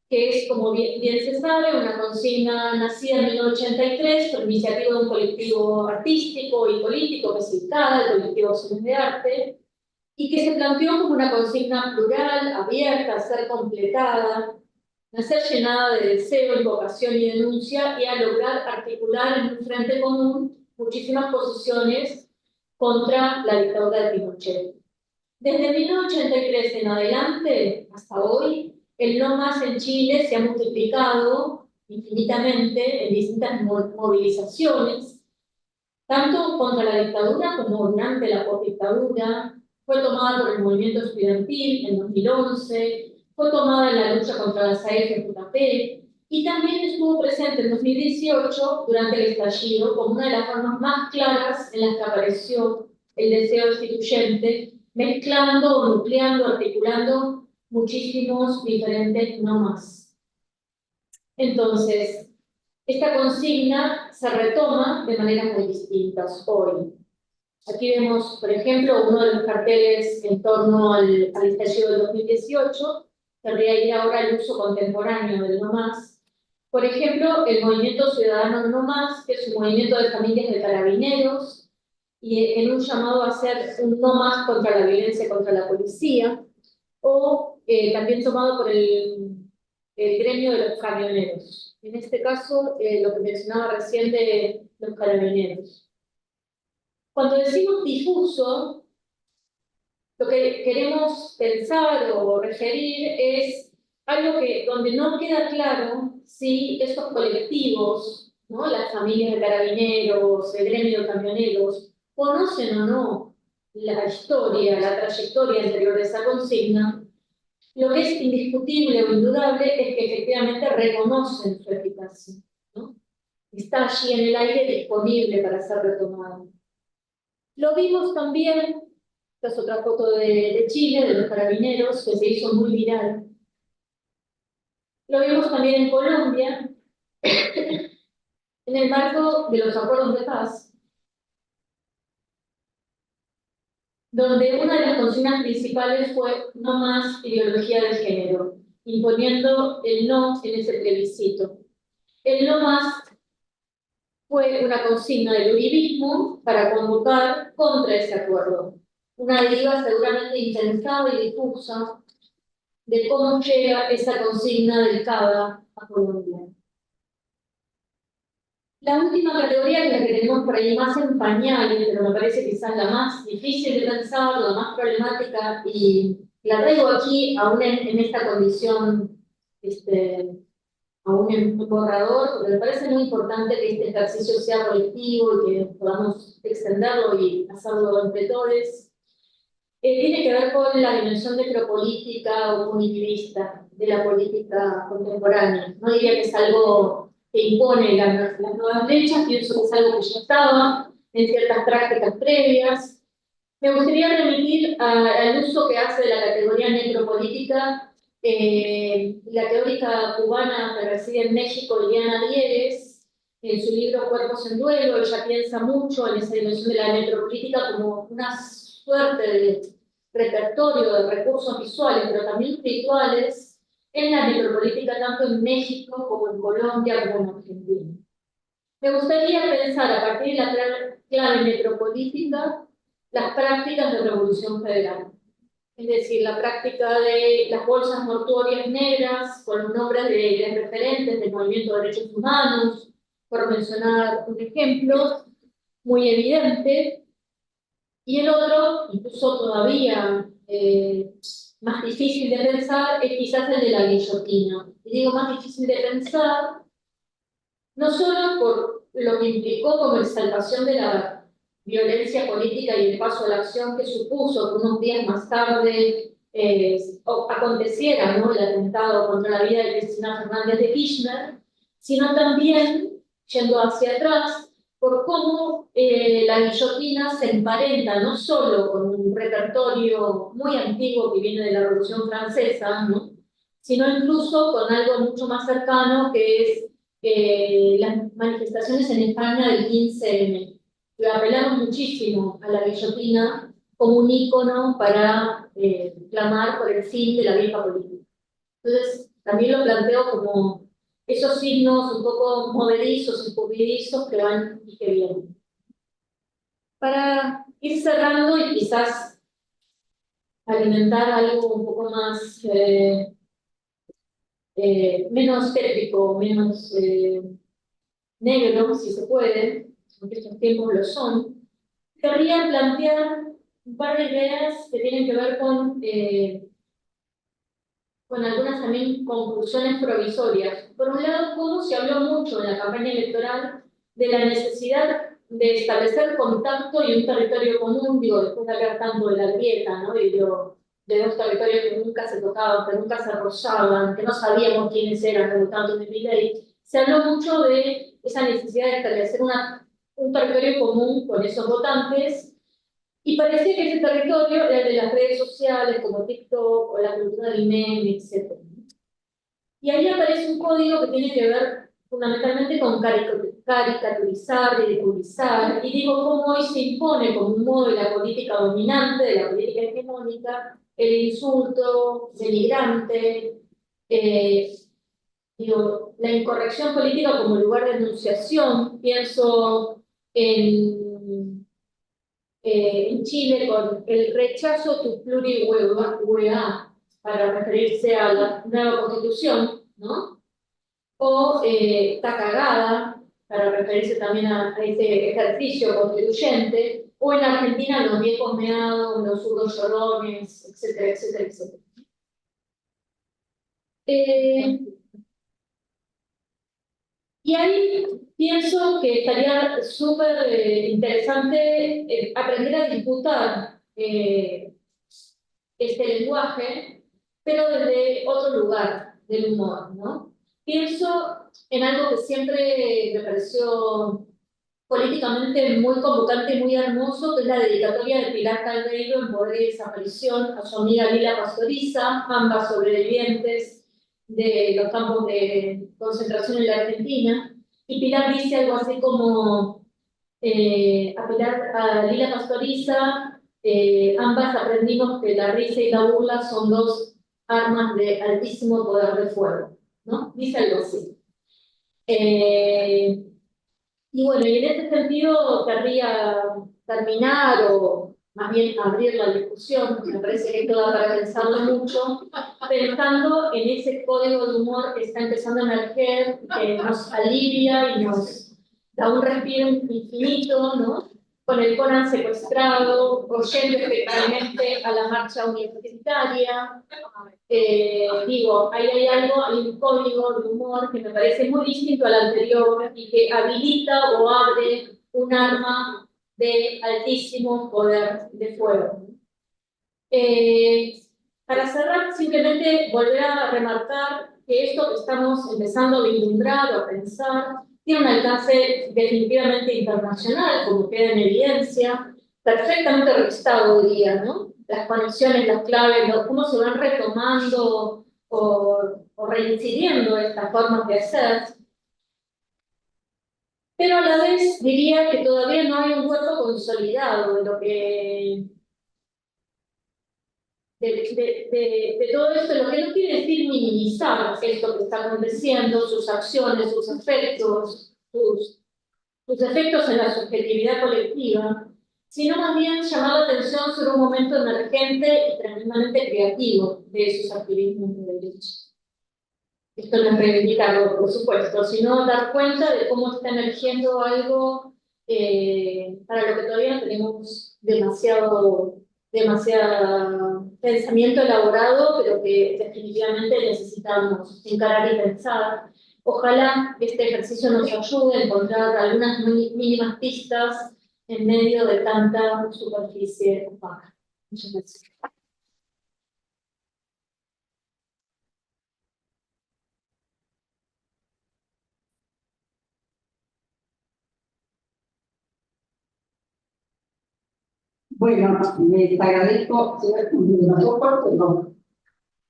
que es, como bien se sabe, una consigna nacida en 1983 por iniciativa de un colectivo artístico y político que es ICADA, el colectivo Acciones de Arte, y que se planteó como una consigna plural, abierta, a ser completada, a ser llenada de deseo, invocación y denuncia, y a lograr articular en un frente común muchísimas posiciones contra la dictadura de Pinochet. Desde 1983 en adelante, hasta hoy, el no más en Chile se ha multiplicado infinitamente en distintas movilizaciones, tanto contra la dictadura como durante la postdictadura. Fue tomada por el movimiento estudiantil en 2011, fue tomada en la lucha contra las AFJP y también estuvo presente en 2018 durante el estallido como una de las formas más claras en las que apareció el deseo destituyente, mezclando o nucleando, articulando muchísimos diferentes no más. Entonces, esta consigna se retoma de maneras muy distintas hoy. Aquí vemos, por ejemplo, uno de los carteles en torno al estallido del 2018, querría ir ahora al uso contemporáneo del no más. Por ejemplo, el Movimiento Ciudadano No Más, que es un movimiento de familias de carabineros, y en un llamado a hacer un no más contra la violencia contra la policía, o también tomado por el gremio de los camioneros. En este caso, lo que mencionaba recién de los carabineros. Cuando decimos difuso, lo que queremos pensar o referir es algo donde no queda claro si estos colectivos, ¿no? Las familias de carabineros, el gremio de camioneros, conocen o no la historia, la trayectoria anterior de esa consigna. Lo que es indiscutible o indudable es que efectivamente reconocen su eficacia, ¿no? Está allí en el aire disponible para ser retomado. Lo vimos también, esta es otra foto de Chile, de los carabineros, que se hizo muy viral. Lo vimos también en Colombia, en el marco de los acuerdos de paz, donde una de las consignas principales fue no más ideología de género, imponiendo el no en ese plebiscito. El no más fue una consigna del uribismo para convocar contra ese acuerdo. Una deriva seguramente intensada y difusa de cómo llega esa consigna del CADA a Colombia. La última categoría, que la que tenemos por ahí más en pañales, pero me parece quizás la más difícil de pensar, la más problemática, y la traigo aquí aún en esta condición, aún en un borrador, porque me parece muy importante que este ejercicio sea colectivo y que podamos extenderlo y hacerlo entre todos. tiene que ver con la dimensión necropolítica o punitivista de la política contemporánea. No diría que es algo que impone las nuevas leyes, pienso que es algo que ya estaba en ciertas prácticas previas. Me gustaría remitir al uso que hace de la categoría necropolítica la teórica cubana que reside en México, Liliana Diegues, en su libro Cuerpos en Duelo. Ella piensa mucho en esa dimensión de la necropolítica como una suerte de repertorio de recursos visuales, pero también espirituales, en la necropolítica tanto en México como en Colombia como en Argentina. Me gustaría pensar a partir de la clave necropolítica las prácticas de Revolución Federal. Es decir, la práctica de las bolsas mortuorias negras con los nombres de referentes del movimiento de derechos humanos, por mencionar un ejemplo muy evidente. Y el otro, incluso todavía más difícil de pensar, es quizás el de la guillotina. Y digo más difícil de pensar, no solo por lo que implicó como exaltación de la violencia política y el paso a la acción que supuso que unos días más tarde aconteciera, ¿no?, el atentado contra la vida de Cristina Fernández de Kirchner, sino también, yendo hacia atrás, por cómo la guillotina se emparenta no solo con un repertorio muy antiguo que viene de la Revolución Francesa, ¿no?, sino incluso con algo mucho más cercano que es las manifestaciones en España del 15M, que apelaron muchísimo a la guillotina como un ícono para clamar por el fin de la vieja política. Entonces, también lo planteo como esos signos un poco movedizos, escurridizos que van y que vienen. Para ir cerrando y quizás alimentar algo un poco más menos tétrico, menos negro, si se puede, aunque estos tiempos lo son, querría plantear un par de ideas que tienen que ver con algunas también conclusiones provisorias. Por un lado, cómo se habló mucho en la campaña electoral de la necesidad de establecer contacto y un territorio común, digo, después de hablar tanto de la grieta, ¿no?, y de dos territorios que nunca se tocaban, que nunca se rozaban, que no sabíamos quiénes eran los votantes de Milei. Se habló mucho de esa necesidad de establecer un territorio común con esos votantes, y parecía que ese territorio era el de las redes sociales como TikTok o la cultura del meme, etc. Y ahí aparece un código que tiene que ver fundamentalmente con caricaturizar, ridiculizar, y digo cómo hoy se impone como un modo de la política dominante, de la política hegemónica, el insulto, denigrante, digo, la incorrección política como lugar de enunciación. Pienso en Chile con el rechazo tu plurihueá para referirse a la nueva constitución, ¿no? O ta cagada para referirse también a ese ejercicio constituyente, o en Argentina los viejos meados, los zurdos llorones, etcétera, etcétera, etcétera. Y ahí pienso que estaría súper interesante aprender a disputar este lenguaje, pero desde otro lugar del humor, ¿no? Pienso en algo que siempre me pareció políticamente muy convocante y muy hermoso, que es la dedicatoria de Pilar Caldeiro en Poder y Desaparición a su amiga Lila Pastoriza, ambas sobrevivientes de los campos de concentración en la Argentina. Y Pilar dice algo así como, a Lila Pastoriza, ambas aprendimos que la risa y la burla son dos armas de altísimo poder de fuego, ¿no? Dice algo así. Y bueno, y en ese sentido querría terminar, o más bien abrir la discusión, me parece que esto da para pensarlo mucho, pensando en ese código de humor que está empezando a emerger, que nos alivia y nos da un respiro infinito, ¿no? Con el Conan secuestrado, oyendo especialmente a la marcha universitaria. Digo, ahí hay algo, hay un código de humor que me parece muy distinto al anterior y que habilita o abre un arma de altísimo poder de fuego. Para cerrar, simplemente volver a remarcar que esto que estamos empezando a vislumbrar o a pensar tiene un alcance definitivamente internacional, como queda en evidencia, perfectamente registrado hoy día, ¿no? Las conexiones, las claves, cómo se van retomando o reincidiendo estas formas de hacer. Pero a la vez diría que todavía no hay un cuerpo consolidado de lo que de todo esto, lo que no quiere decir minimizar esto que está aconteciendo, sus acciones, sus efectos, sus efectos en la subjetividad colectiva, sino más bien llamar la atención sobre un momento emergente y tremendamente creativo de esos activismos de derecho. Esto no es reivindicarlo, por supuesto, sino dar cuenta de cómo está emergiendo algo para lo que todavía no tenemos demasiado pensamiento elaborado, pero que definitivamente necesitamos encarar y pensar. Ojalá este ejercicio nos ayude a encontrar algunas mínimas pistas en medio de tanta superficie opaca. Muchas gracias. Bueno, les agradezco, no,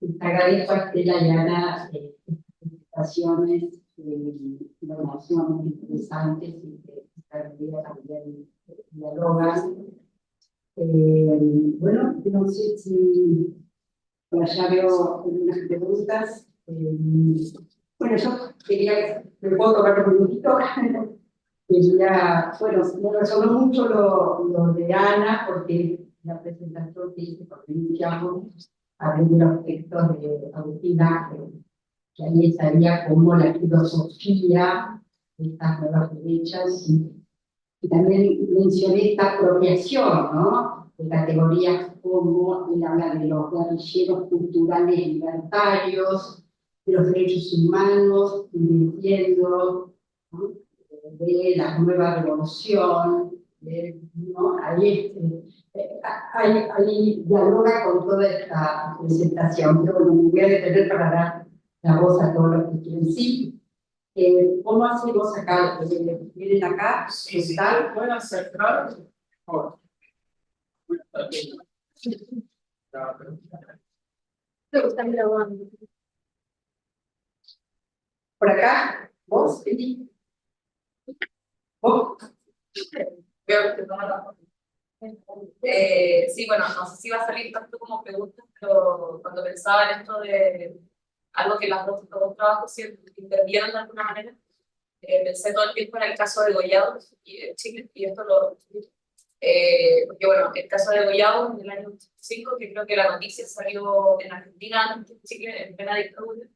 les agradezco a Estela y Ana presentaciones, informaciones interesantes y que también dialogan. Bueno, no sé si por allá veo unas preguntas. Bueno, yo quería, me puedo tocar un minutito. Quería, bueno, me resonó mucho lo de Ana, porque la presentación que hice, porque iniciamos hablando de los textos de Agustina, que ahí estaría como la filosofía de estas nuevas derechas, y también mencioné esta apropiación, ¿no? De categorías como él habla de los guerrilleros culturales libertarios, de los derechos humanos, diciendo, ¿no? De la nueva revolución, ¿no? Ahí dialoga con toda esta presentación, pero bueno, me voy a detener para dar la voz a todos los que quieren. Sí, ¿cómo hacemos acá? ¿Vienen acá? Sí, pueden acercar. Por Están grabando. ¿Por acá? ¿Vos, Eli? ¿Vos? Veo que toma la foto. Sí, bueno, no sé si va a salir tanto como preguntas, pero cuando pensaba en esto de algo que las dos trabajos siempre intervienen de alguna manera, pensé todo el tiempo en el caso de Gollado y Chile, y esto porque bueno, el caso de Gollado en el año 85, que creo que la noticia salió en Argentina antes que en Chile, en plena dictadura,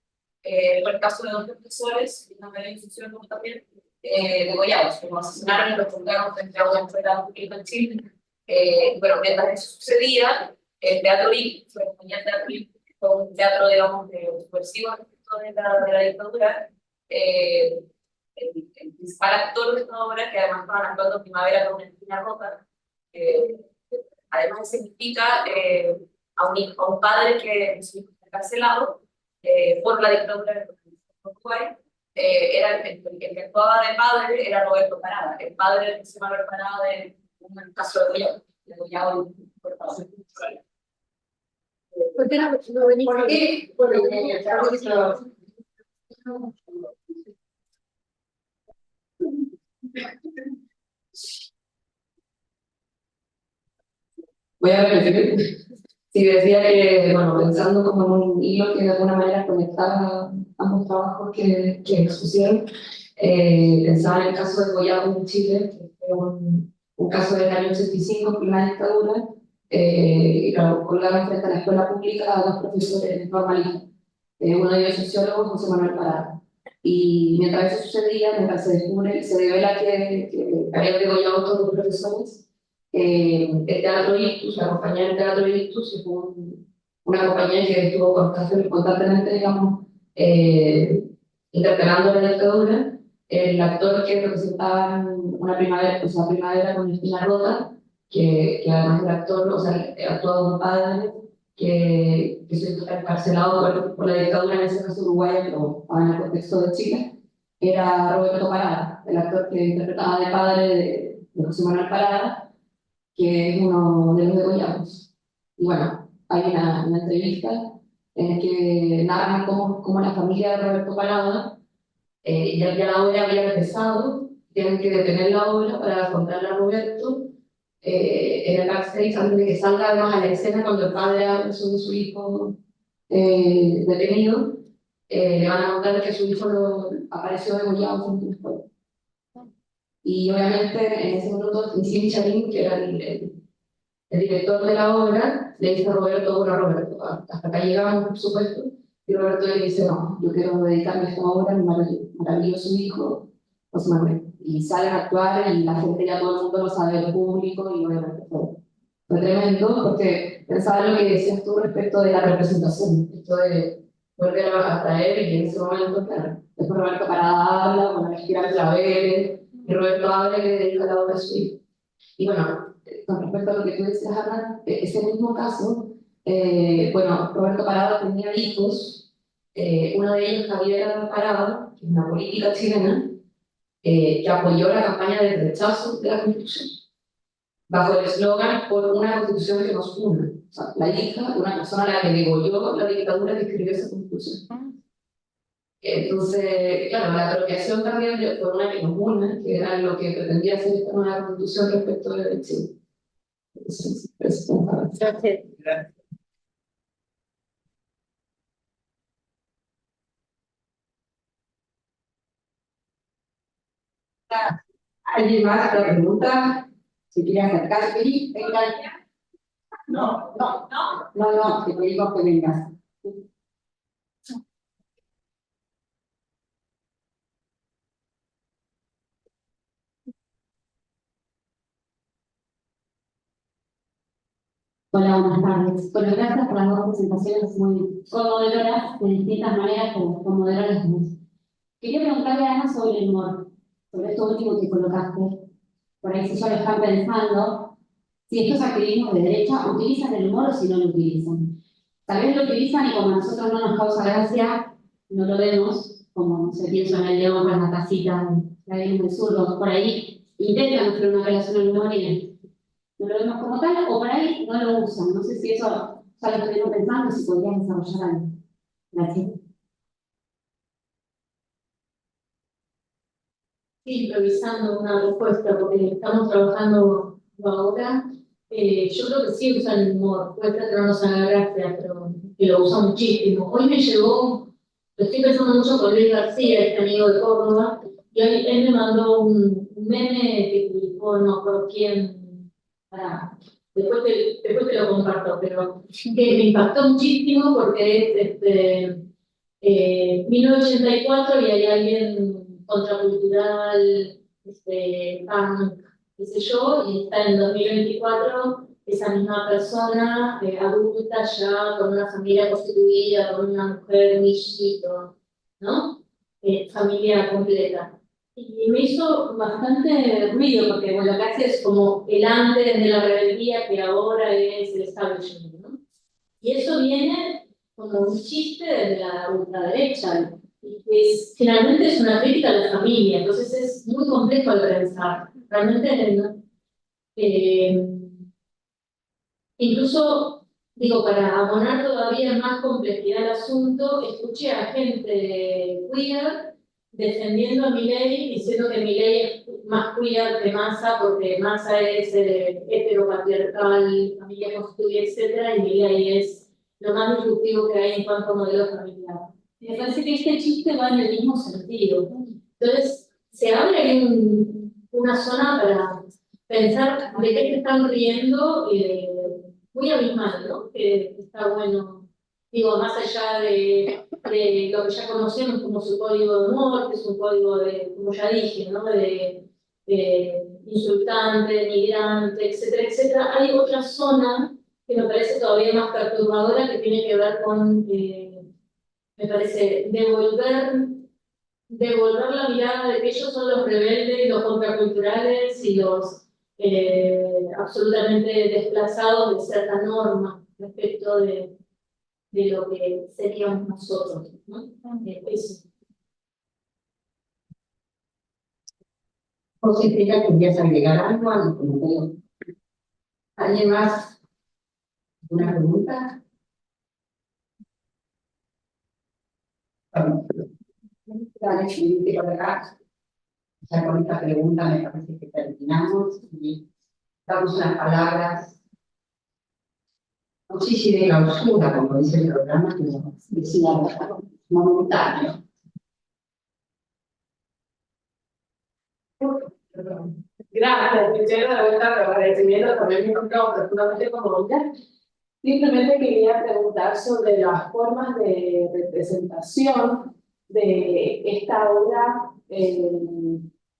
fue el caso de dos profesores, y una media institución como también, degollados, que los asesinaron y los colgaron frente a una escuela pública en Chile. Bueno, mientras eso sucedía, el Teatro IC, se ponía el Teatro IC, fue un teatro, digamos, subversivo de la dictadura. El principal actor de esta obra, que además estaban actuando Primavera con una esquina rota, además significa a un padre que su hijo está encarcelado por la dictadura de Uruguay. Era el que actuaba de padre era Roberto Parada, el padre de se llama Roberto Parada de un caso de Gollado por favor. ¿Por qué no venís? ¿Por qué? Bueno, voy a repetir. Sí, decía que, bueno, pensando como en un hilo que de alguna manera conectaba ambos trabajos que expusieron, pensaba en el caso de Gollado en Chile, que fue un caso del año 85, plena dictadura, y claro, colgaron frente a la escuela pública a dos profesores normalistas, uno de ellos sociólogo, José Manuel Parada. Y mientras eso sucedía, mientras se descubre y se revela que habían degollado a estos dos profesores, el Teatro Ictus, la compañía del Teatro Ictus, que fue una compañía que estuvo constantemente, digamos, interpelando la dictadura. El actor que representaba una primavera, o sea, Primavera con espina rota, que además era actor, o sea, actuaba un padre que se está encarcelado por la dictadura, en ese caso uruguaya, pero en el contexto de Chile, era Roberto Parada, el actor que interpretaba de padre de José Manuel Parada, que es uno de los degollados. Y bueno, hay una entrevista en la que narran cómo la familia de Roberto Parada, ya la obra había empezado, tienen que detener la obra para contarle a Roberto en el backstage antes de que salga además a la escena cuando el padre habla sobre su hijo detenido, le van a contar que su hijo apareció degollado frente a un espejo. Y obviamente en ese minuto Nicini Charín, que era el director de la obra, le dice a Roberto, bueno Roberto, hasta acá llegamos por supuesto, y Roberto le dice, no, yo quiero dedicarme a esta obra, mi maravilloso hijo, José Manuel. Y salen a actuar y la gente ya todo el mundo lo sabe, el público, y obviamente fue tremendo, porque pensaba en lo que decías tú respecto de la representación, esto de volver a traer, y en ese momento, claro, después Roberto Parada habla, bueno, la gira Claveles, y Roberto habla y le dedica la obra a su hijo. Y bueno, con respecto a lo que tú decías, Ana, ese mismo caso, bueno, Roberto Parada tenía hijos, uno de ellos, Javier Parada, que es una política chilena, que apoyó la campaña de rechazo de la Constitución, bajo el eslogan por una Constitución que nos une. O sea, la hija de una persona a la que degolló la dictadura que escribió esa Constitución. Entonces, claro, la apropiación también fue una que nos une, que era lo que pretendía hacer esta nueva Constitución respecto a la elección. Gracias. ¿Alguien más otra pregunta? Si quiere acercarse, Felipe, venga. No, te pedimos que vengas. Hola, buenas tardes. Bueno, gracias por las dos presentaciones muy conmovedoras, de distintas maneras, pero conmovedoras. Quería preguntarle a Ana sobre el humor, sobre esto último que colocaste. Por ahí, si ya lo están pensando, si estos activismos de derecha utilizan el humor o si no lo utilizan. Tal vez lo utilizan y como a nosotros no nos causa gracia, no lo vemos, como se piensa en el león con la tacita, la ven muy zurdos, por ahí intentan hacer una relación al humor y no lo vemos como tal, o por ahí no lo usan. No sé si eso ya lo estuvieron pensando, si podrían desarrollar algo. Gracias. Sí, improvisando una respuesta, porque estamos trabajando ahora. Yo creo que sí usan el humor, puede ser que no nos haga gracia, pero que lo usan muchísimo. Hoy me llegó, lo estoy pensando mucho con Luis García, este amigo de Córdoba, y hoy él me mandó un meme que publicó, no por quién, después te lo comparto, pero que me impactó muchísimo porque es 1984 y hay alguien contracultural, punk, qué sé yo, y está en 2024 esa misma persona, adulta ya, con una familia constituida, con una mujer, un hijito, ¿no? Familia completa. Y me hizo bastante ruido, porque bueno, acá es como el antes de la rebeldía que ahora es el establishment, ¿no? Y eso viene como un chiste de la ultraderecha, y que finalmente es una crítica a la familia, entonces es muy complejo de pensar. Realmente, incluso, digo, para abonar todavía más complejidad al asunto, escuché a gente queer defendiendo a Milei, diciendo que Milei es más queer que Massa, porque Massa es heteropatriarcal, familia constituida, etc., y Milei es lo más disruptivo que hay en cuanto a modelo familiar. Me parece que este chiste va en el mismo sentido. Entonces, se abre ahí una zona para pensar de qué se están riendo, muy abismal, ¿no? Que está bueno, digo, más allá de lo que ya conocemos como su código de humor, que es un código de, como ya dije, ¿no? De insultante, migrante, etcétera, etcétera. Hay otra zona que me parece todavía más perturbadora, que tiene que ver con, me parece, devolver la mirada de que ellos son los rebeldes, los contraculturales y los absolutamente desplazados de cierta norma respecto de lo que seríamos nosotros, ¿no? Eso. José, ¿querías agregar algo al comentario? ¿Alguien más? ¿Una pregunta? Dale, siguiente por acá. Ya con esta pregunta me parece que terminamos y damos unas palabras, no sé si de clausura, como dice el programa, pero decía momentáneo. Gracias, Michelle, de vuelta, pero agradecimiento también me he encontrado profundamente como ella. Simplemente quería preguntar sobre las formas de representación de esta obra,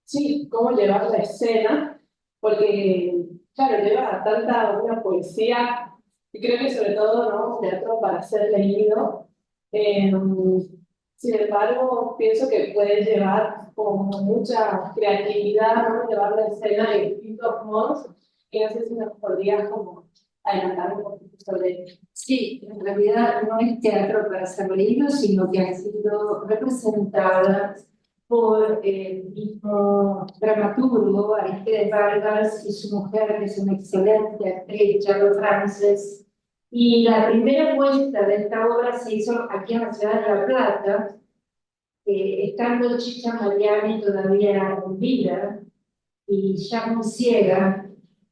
sí, cómo llevar la escena, porque, claro, lleva tanta una poesía, y creo que sobre todo, ¿no?, un teatro para ser leído. Sin embargo, pienso que puede llevar como mucha creatividad, ¿no?, llevar la escena de distintos modos, y no sé si nos podrías como adelantar un poquito sobre eso. Sí, en realidad no es teatro para ser leído, sino que ha sido representada por el mismo dramaturgo, Aristides Vargas, y su mujer, que es una excelente actriz, Charlotte Frances. Y la primera puesta de esta obra se hizo aquí en la ciudad de La Plata, estando Chicha Mariani todavía en vida y ya muy ciega,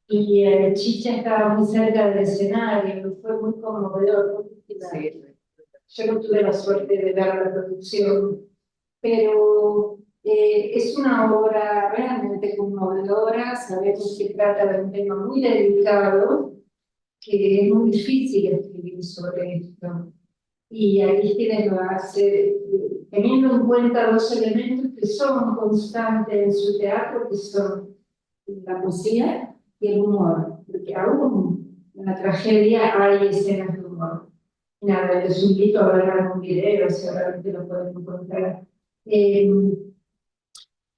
y Chicha estaba muy cerca del escenario, fue muy conmovedor. Sí. Yo no tuve la suerte de ver la producción, pero es una obra realmente conmovedora. Sabemos que trata de un tema muy delicado, que es muy difícil escribir sobre esto. Y Arístides lo hace teniendo en cuenta dos elementos que son constantes en su teatro, que son la poesía y el humor, porque aún en la tragedia hay escenas de humor. Nada, les invito a ver algún video, seguramente lo pueden encontrar.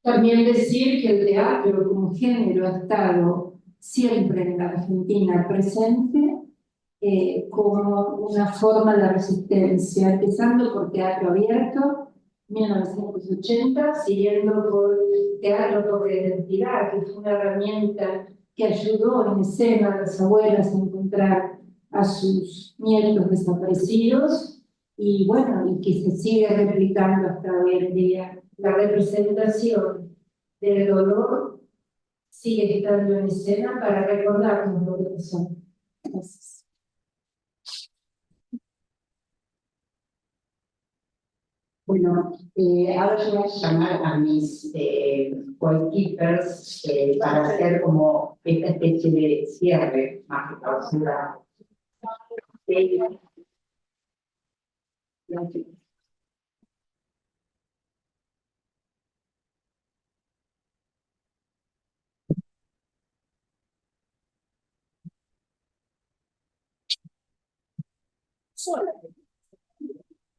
También decir que el teatro como género ha estado siempre en la Argentina presente como una forma de resistencia, empezando por teatro abierto, 1980, siguiendo por teatro de identidad, que fue una herramienta que ayudó en escena a las abuelas a encontrar a sus nietos desaparecidos, y bueno, y que se sigue replicando hasta hoy en día. La representación del dolor sigue estando en escena para recordarnos lo que pasó. Gracias. Bueno, ahora yo voy a llamar a mis goalkeepers para hacer como esta especie de cierre más que clausura.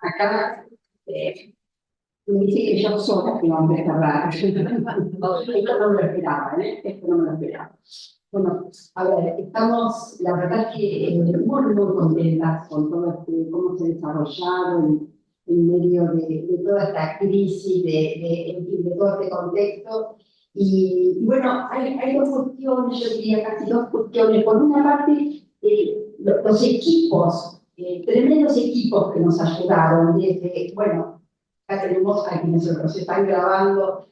Acá me dice que yo sola tengo que cerrar. Esto no me lo esperaba, ¿eh? Esto no me lo esperaba. Bueno, a ver, estamos, la verdad que muy contentas con todo cómo se ha desarrollado en medio de toda esta crisis, de todo este contexto. Y bueno, hay dos cuestiones, yo diría casi dos cuestiones. Por una parte, los equipos, tremendos equipos que nos ayudaron desde, bueno, acá tenemos a quienes nos están grabando,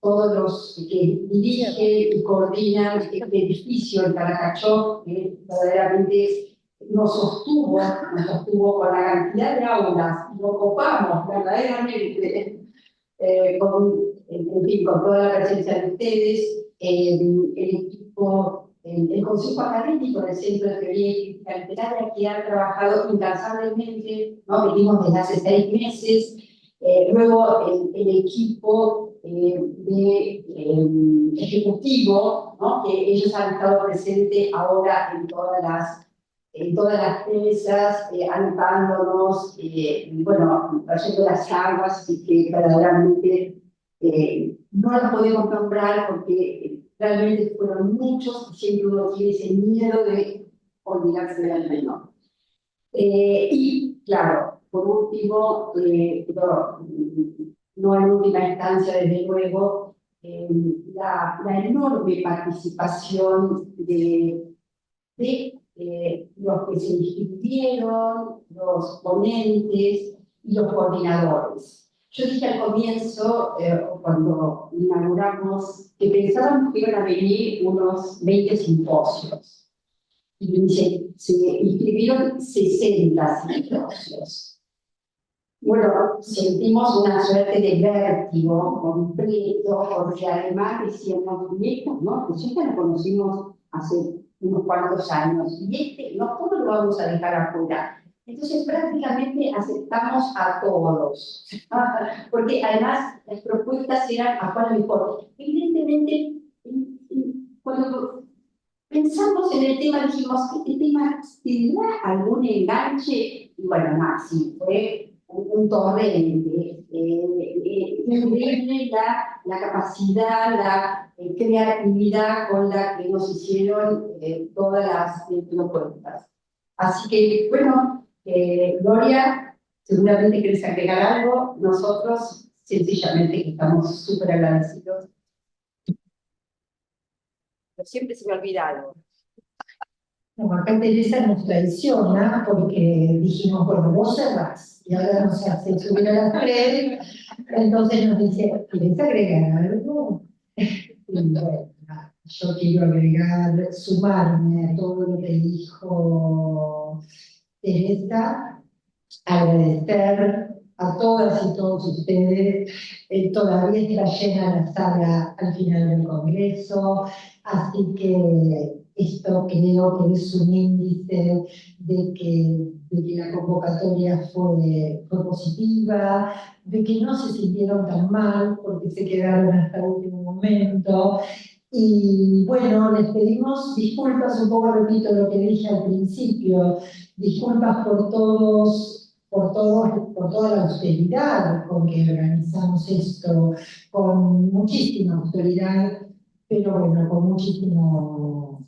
todos los que dirigen y coordinan este edificio en Caracachó, que verdaderamente nos sostuvo con la cantidad de aulas, nos copamos verdaderamente en fin, con toda la presencia de ustedes, el equipo, el Consejo Académico del Centro de Teoría y Crítica Literaria, que ha trabajado incansablemente, ¿no? Venimos desde hace 6 meses, luego el equipo ejecutivo, ¿no?, que ellos han estado presentes ahora en todas las mesas, anotándonos, bueno, trayendo las aguas, y que verdaderamente no los podemos nombrar porque realmente fueron muchos y siempre uno tiene ese miedo de olvidarse del menor. Y claro, por último, no en última instancia, desde luego, la enorme participación de los que se inscribieron, los ponentes y los coordinadores. Yo dije al comienzo, cuando inauguramos, que pensábamos que iban a venir unos 20 simposios. Y se inscribieron 60 simposios. Bueno, sentimos una suerte de vértigo completo, porque además decíamos, y esto, ¿no? Pues esta la conocimos hace unos cuantos años, y no, ¿cómo lo vamos a dejar afuera? Entonces prácticamente aceptamos a todos, porque además las propuestas eran a cuál mejor. Evidentemente, cuando pensamos en el tema, dijimos, ¿este tema tendrá algún enganche? Y bueno, sí, fue un torrente. Increíble la capacidad, la creatividad con la que nos hicieron todas las propuestas. Así que, bueno, Gloria, seguramente querés agregar algo. Nosotros, sencillamente, que estamos súper agradecidos. Pero siempre se me ha olvidado. No, acá Teresa nos traiciona porque dijimos, bueno, vos cerrás, y ahora nos hace subir a las redes, entonces nos dice, ¿quieres agregar algo? Y bueno, yo quiero agregar, sumarme a todo lo que dijo Teresa, agradecer a todas y todos ustedes. Todavía está llena la sala al final del Congreso, así que esto creo que es un índice de que la convocatoria fue positiva, de que no se sintieron tan mal porque se quedaron hasta el último momento. Y bueno, les pedimos disculpas, un poco repito lo que dije al principio, disculpas por toda la austeridad con que organizamos esto, con muchísima austeridad, pero bueno, con muchísimo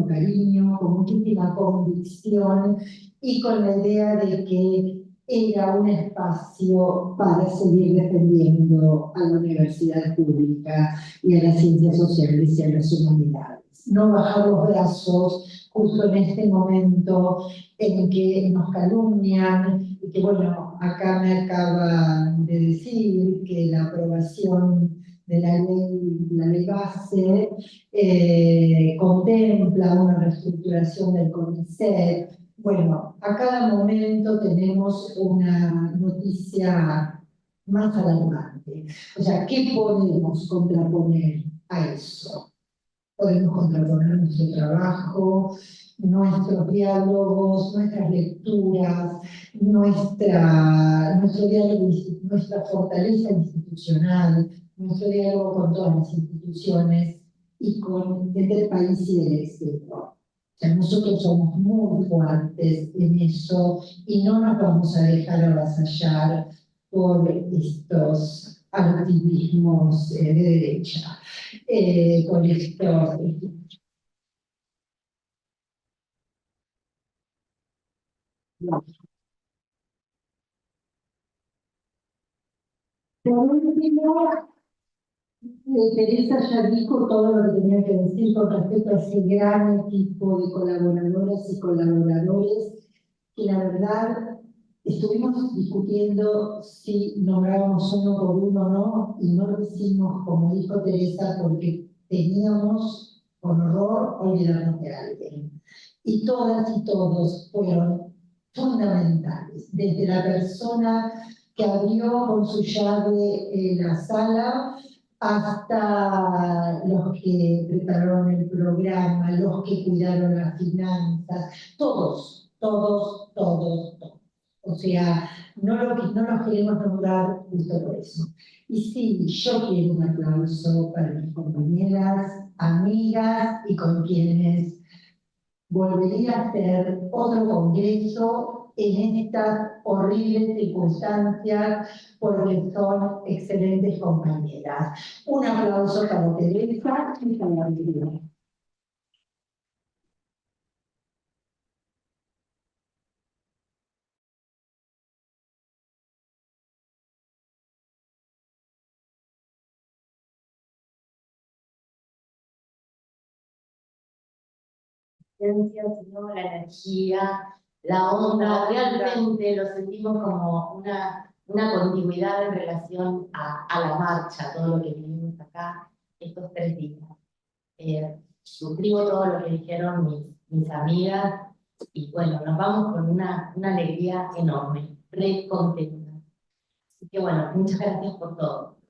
cariño, con muchísima convicción y con la idea de que era un espacio para seguir defendiendo a la universidad pública y a las ciencias sociales y a las humanidades. No bajar los brazos justo en este momento en que nos calumnian y que, bueno, acá me acaban de decir que la aprobación de la ley base contempla una reestructuración del CONICET. Bueno, a cada momento tenemos una noticia más alarmante. O sea, ¿qué podemos contraponer a eso? Podemos contraponer nuestro trabajo, nuestros diálogos, nuestras lecturas, nuestro diálogo, nuestra fortaleza institucional, nuestro diálogo con todas las instituciones y con el país y el exterior. O sea, nosotros somos muy fuertes en eso y no nos vamos a dejar avasallar por estos activismos de derecha, con estos... No. Por último, Teresa ya dijo todo lo que tenía que decir con respecto a ese gran equipo de colaboradoras y colaboradores que la verdad estuvimos discutiendo si nombrábamos uno por uno o no, y no lo hicimos, como dijo Teresa, porque teníamos con horror olvidarnos de alguien. Y todas y todos fueron fundamentales, desde la persona que abrió con su llave la sala, hasta los que prepararon el programa, los que cuidaron las finanzas, todos. O sea, no los queremos nombrar justo por eso. Y sí, yo quiero un aplauso para mis compañeras, amigas y con quienes volvería a hacer otro congreso en estas horribles circunstancias porque son excelentes compañeras. Un aplauso para Teresa y para María. Sino la energía, la onda, realmente lo sentimos como una continuidad en relación a la marcha, todo lo que vivimos acá estos 3 días. Suscribo todo lo que dijeron mis amigas y bueno, nos vamos con una alegría enorme, re contenta. Así que bueno, muchas gracias por todo.